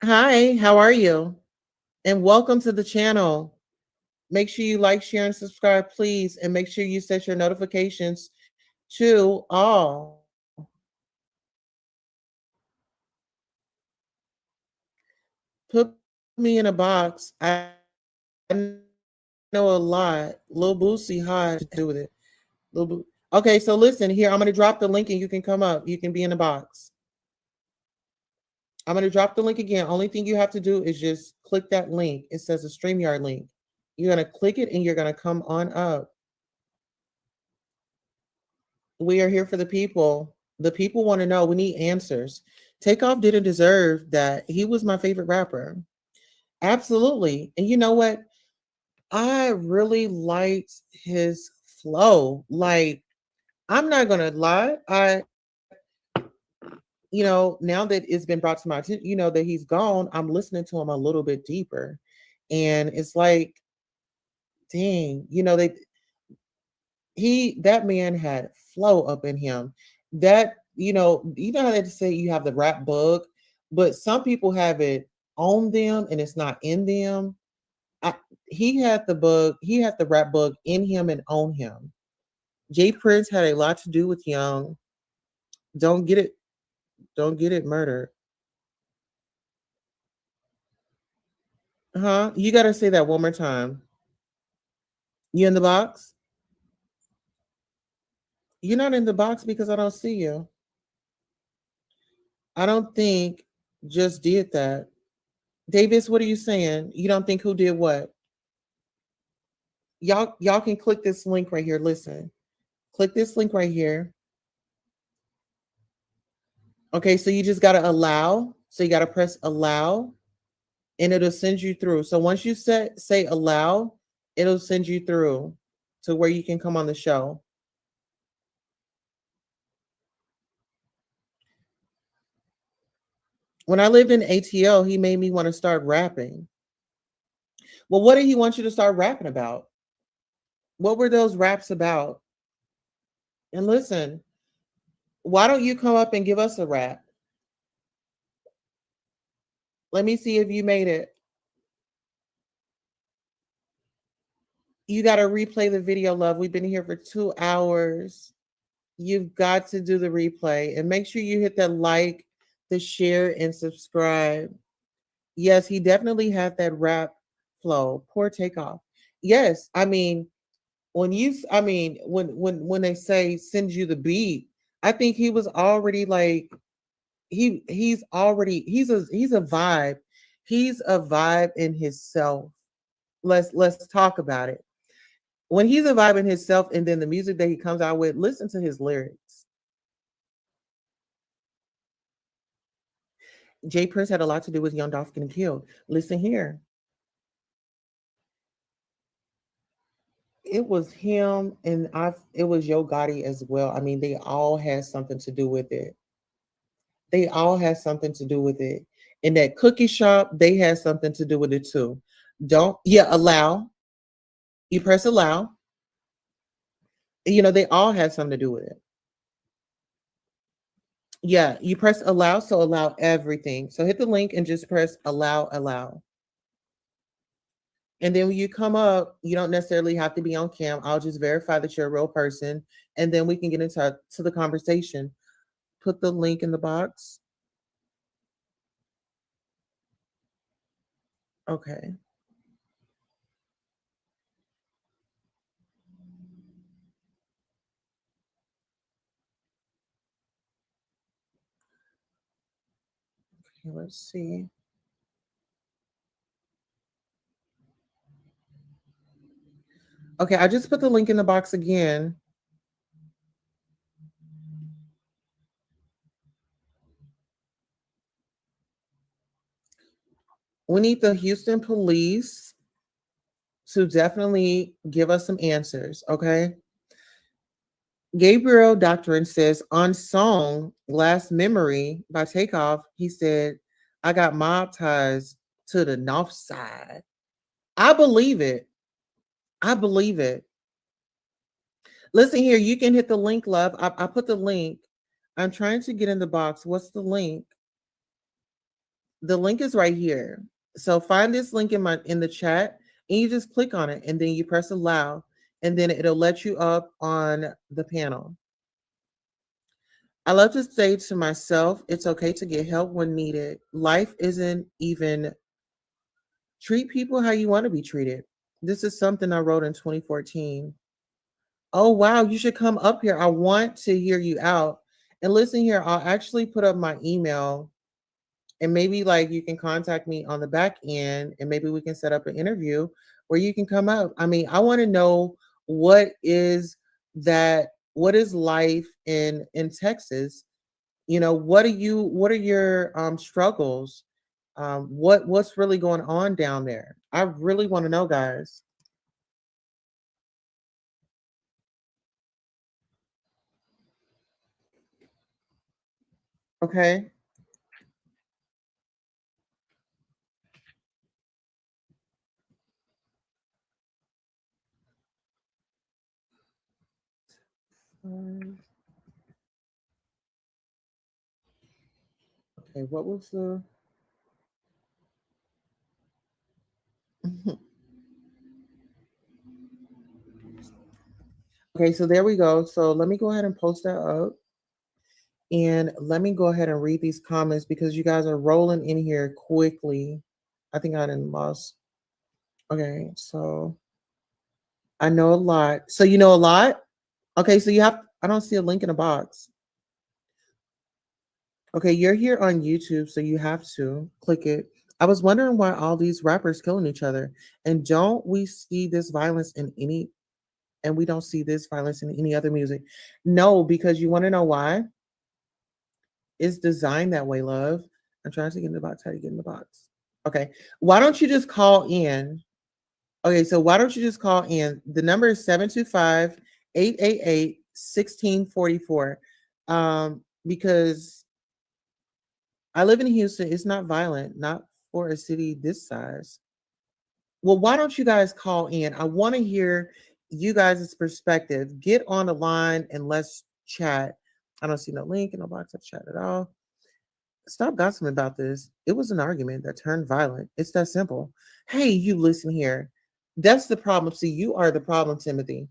Hi, how are you? And welcome to the channel. Make sure you like, share, and subscribe, please. And make sure you set your notifications to all. Put me in a box. I know a lot. Lil Boosie hot to do with it. Okay, so listen here. I'm going to drop the link and you can come up. You can be in the box. I'm going to drop the link again. Only thing you have to do is just click that link. It says a StreamYard link. You're going to click it and you're going to come on up. We are here for the people. The people want to know. We need answers. Takeoff didn't deserve that. He was my favorite rapper. Absolutely. And you know what? I really liked his flow. Like, I'm not going to lie. Now that it's been brought to my attention, that he's gone, I'm listening to him a little bit deeper. And it's like, dang, that man had flow up in him. That, you know how they say you have the rap bug, but some people have it on them and it's not in them. I, he had the rap bug in him and on him. Jay Prince had a lot to do with Young. Don't get it, don't get it murdered. Huh? You gotta say that one more time. You in the box? You're not in the box because I don't see you. I don't think just did that. Davis, what are you saying? You don't think who did what? Y'all can click this link right here. Listen. Click this link right here. Okay, so you just gotta allow. So you gotta press allow and it'll send you through. So once you say allow, it'll send you through to where you can come on the show. When I lived in ATL, he made me want to start rapping. Well, what did he want you to start rapping about? What were those raps about? And listen, why don't you come up and give us a rap? Let me see if you made it. You got to replay the video, love. We've been here for 2 hours. You've got to do the replay and make sure you hit that like, the share, and subscribe. Yes, he definitely had that rap flow. Poor Takeoff. Yes, I mean, when they say send you the beat, I think he was already like he's a vibe. He's a vibe in himself. Let's talk about it. When he's a vibe in himself, and then the music that he comes out with, listen to his lyrics. Jay Prince had a lot to do with Young Dolph getting killed. Listen here. It was him and it was Yo Gotti as well. I mean, they all had something to do with it. They all had something to do with it. In that cookie shop, they had something to do with it too. Don't, yeah, allow. You press allow. They all had something to do with it. Yeah, you press allow, so allow everything. So hit the link and just press allow. And then when you come up, you don't necessarily have to be on cam. I'll just verify that you're a real person, and then we can get into to the conversation. Put the link in the box. Okay. Okay, let's see. Okay, I just put the link in the box again. We need the Houston police to definitely give us some answers, okay? Gabriel Doctrine says on song Last Memory by Takeoff, he said, I got mob ties to the north side. I believe it. I believe it. Listen here, you can hit the link, love. I put the link. I'm trying to get in the box. What's the link? The link is right here. So find this link in the chat and you just click on it and then you press allow and then it'll let you up on the panel. I love to say to myself, it's okay to get help when needed. Life isn't even treat people how you want to be treated. This is something I wrote in 2014. Oh, wow. You should come up here. I want to hear you out. And listen here, I'll actually put up my email and maybe like you can contact me on the back end and maybe we can set up an interview where you can come up. I mean, I want to know what is life in Texas? What are your struggles? What's really going on down there? I really want to know, guys. Okay. Okay, what was the? Okay, so there we go. So let me go ahead and post that up. And let me go ahead and read these comments because you guys are rolling in here quickly. I think I didn't lost. Okay, so I know a lot. So you know a lot? Okay, so you have, I don't see a link in a box. Okay, you're here on YouTube, so you have to click it. I was wondering why all these rappers killing each other. And don't we see this violence in any, and we don't see this violence in any other music? No, because you want to know why? It's designed that way, love. I'm trying to get in the box. How to get in the box? Okay. Why don't you just call in? Okay, so why don't you just call in? The number is 725-888-1644. Because I live in Houston. It's not violent, not for a city this size. Well, why don't you guys call in? I want to hear you guys' perspective. Get on the line and let's chat. I don't see no link in the box of chat at all. Stop gossiping about this. It was an argument that turned violent. It's that simple. Hey, you listen here. That's the problem. See, you are the problem, Timothy.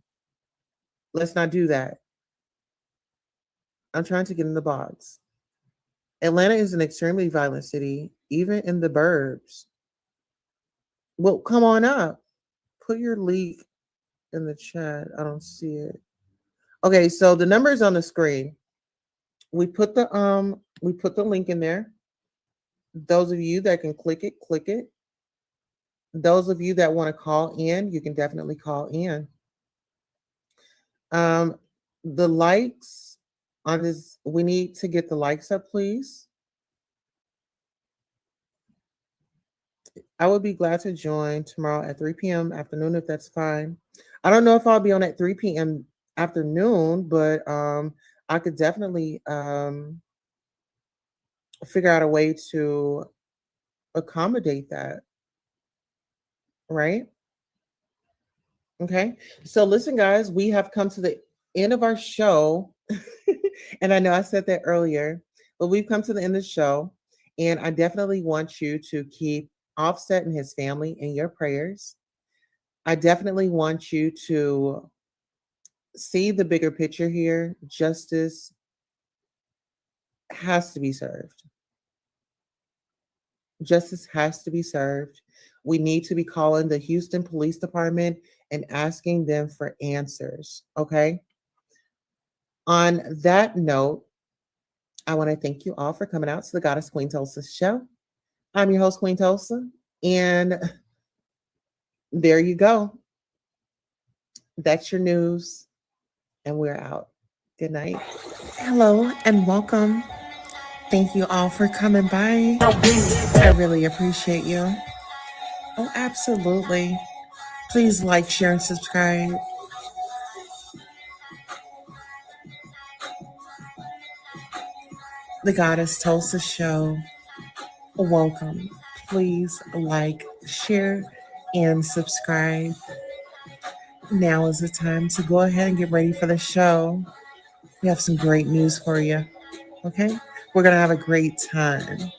Let's not do that. I'm trying to get in the box. Atlanta is an extremely violent city, even in the burbs. Well, come on up. Put your leak in the chat. I don't see it. Okay, so the number is on the screen. We put the link in there. Those of you that can click it, click it. Those of you that want to call in, you can definitely call in. The likes on this, we need to get the likes up, please. I would be glad to join tomorrow at 3 p.m. afternoon if that's fine. I don't know if I'll be on at 3 p.m. afternoon, but I could definitely figure out a way to accommodate that, right? Okay. So listen, guys, we have come to the end of our show. And I know I said that earlier, but we've come to the end of the show. And I definitely want you to keep Offset and his family in your prayers. I definitely want you to see the bigger picture here. Justice has to be served. Justice has to be served. We need to be calling the Houston Police Department and asking them for answers. Okay. On that note, I want to thank you all for coming out to the Goddess Queen Tulsa show. I'm your host, Queen Tulsa. And there you go. That's your news. And we're out. Good night. Hello and welcome. Thank you all for coming by. I really appreciate you. Oh, absolutely. Please like, share, and subscribe. The Goddess Tulsa show. Welcome. Please like, share, and subscribe. Now is the time to go ahead and get ready for the show. We have some great news for you. Okay? We're going to have a great time.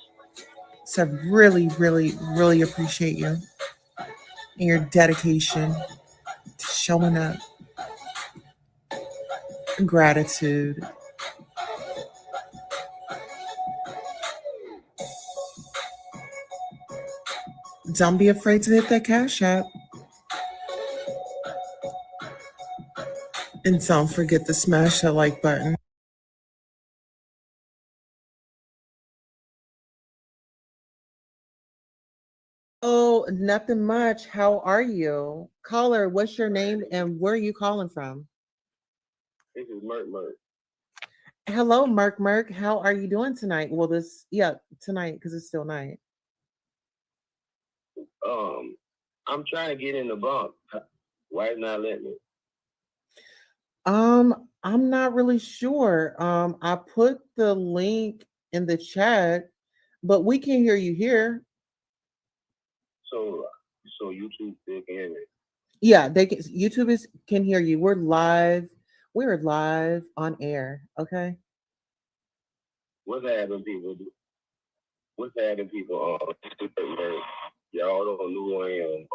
So, really, really, really appreciate you and your dedication to showing up. Gratitude. Don't be afraid to hit that cash app. And don't forget to smash that like button. Oh, nothing much. How are you? Caller, what's your name and where are you calling from? This is Merk Merk. Hello, Merk Merk. How are you doing tonight? Well, tonight because it's still night. I'm trying to get in the bunk. Why is not letting me? I'm not really sure. I put the link in the chat, but we can hear you here. So YouTube still can hear me. Yeah, they can. YouTube can hear you. We're live. We're live on air. Okay. What's happening, people? What's happening, people? Y'all don't know who I am.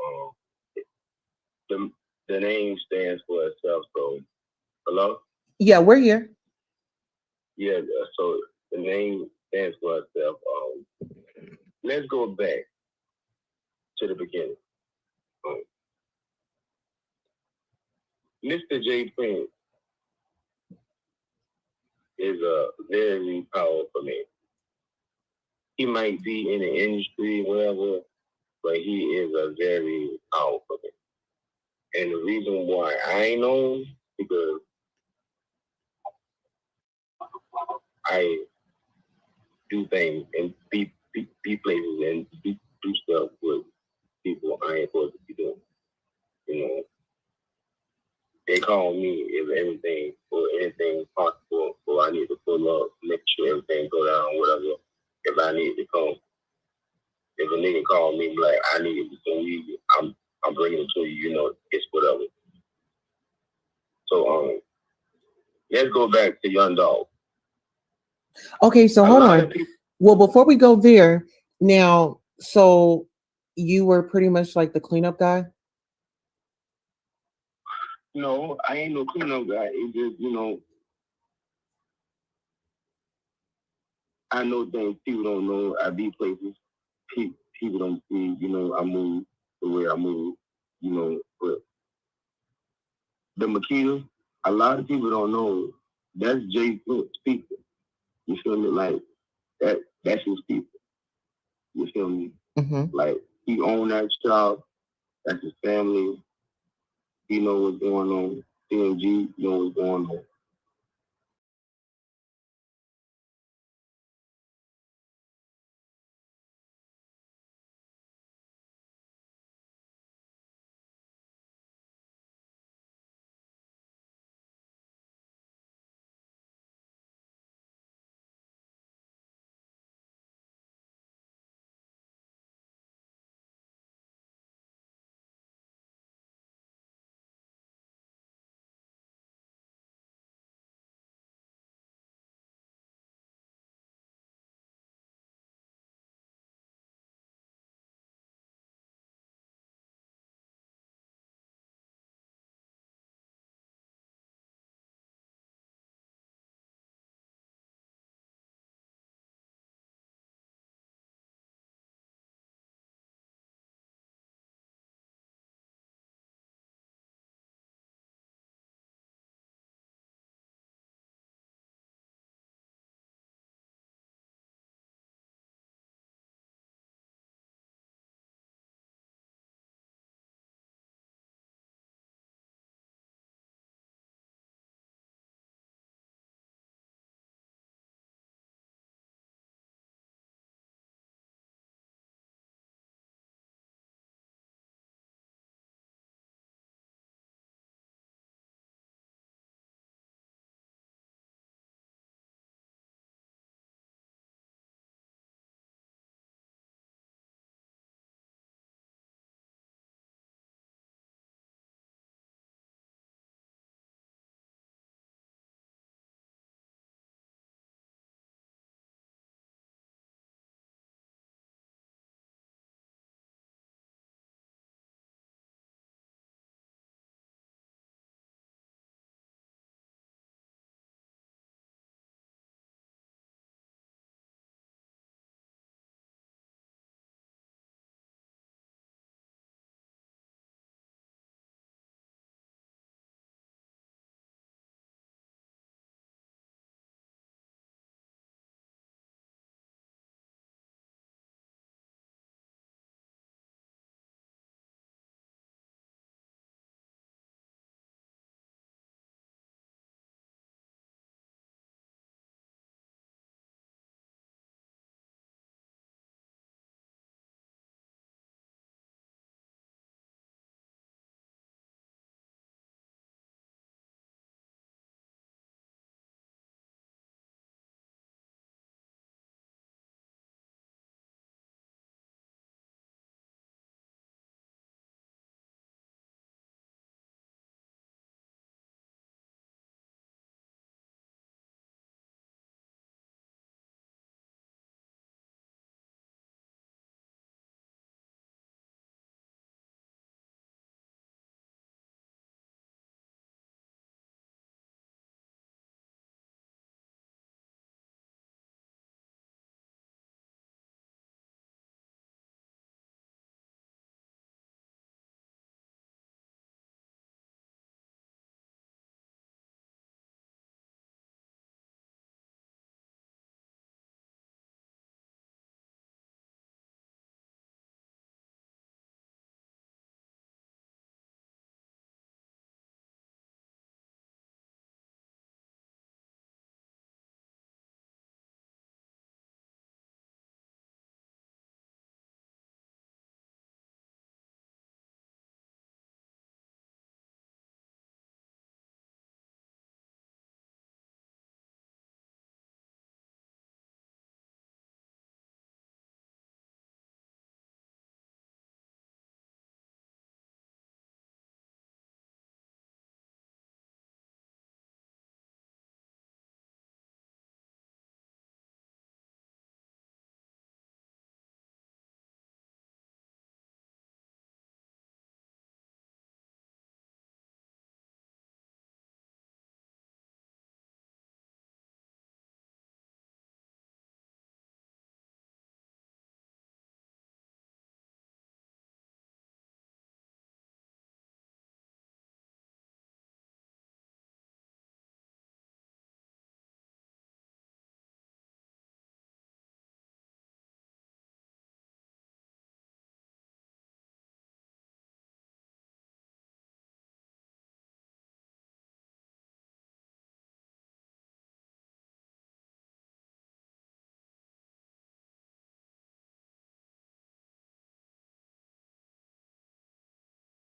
The the name stands for itself. So, hello. Yeah, we're here. Yeah. So the name stands for itself. Let's go back to the beginning. Mr. J. Prince is a very powerful man. He might be in the industry, whatever, but he is a very powerful man. And the reason why I know because I do things and be places and do stuff with people I ain't supposed to be doing. You know, they call me if everything or anything possible, or I need to pull up, make sure everything go down, whatever. If I need to come, if a nigga call me like I need to do you, I'm bringing it to you. You know, it's whatever. So let's go back to Young Dog. Okay, so hold on. Well, before we go there, now, so you were pretty much like the cleanup guy? No, I ain't no cleanup guy. It's just, I know things people don't know. I be places people don't see. I move the way I move. But the Makita, a lot of people don't know. That's Jay Flint speaking. You feel me? Like that. That's his people. You feel me? Mm-hmm. Like he owned that shop. That's his family. He know what's going on. CMG know what's going on.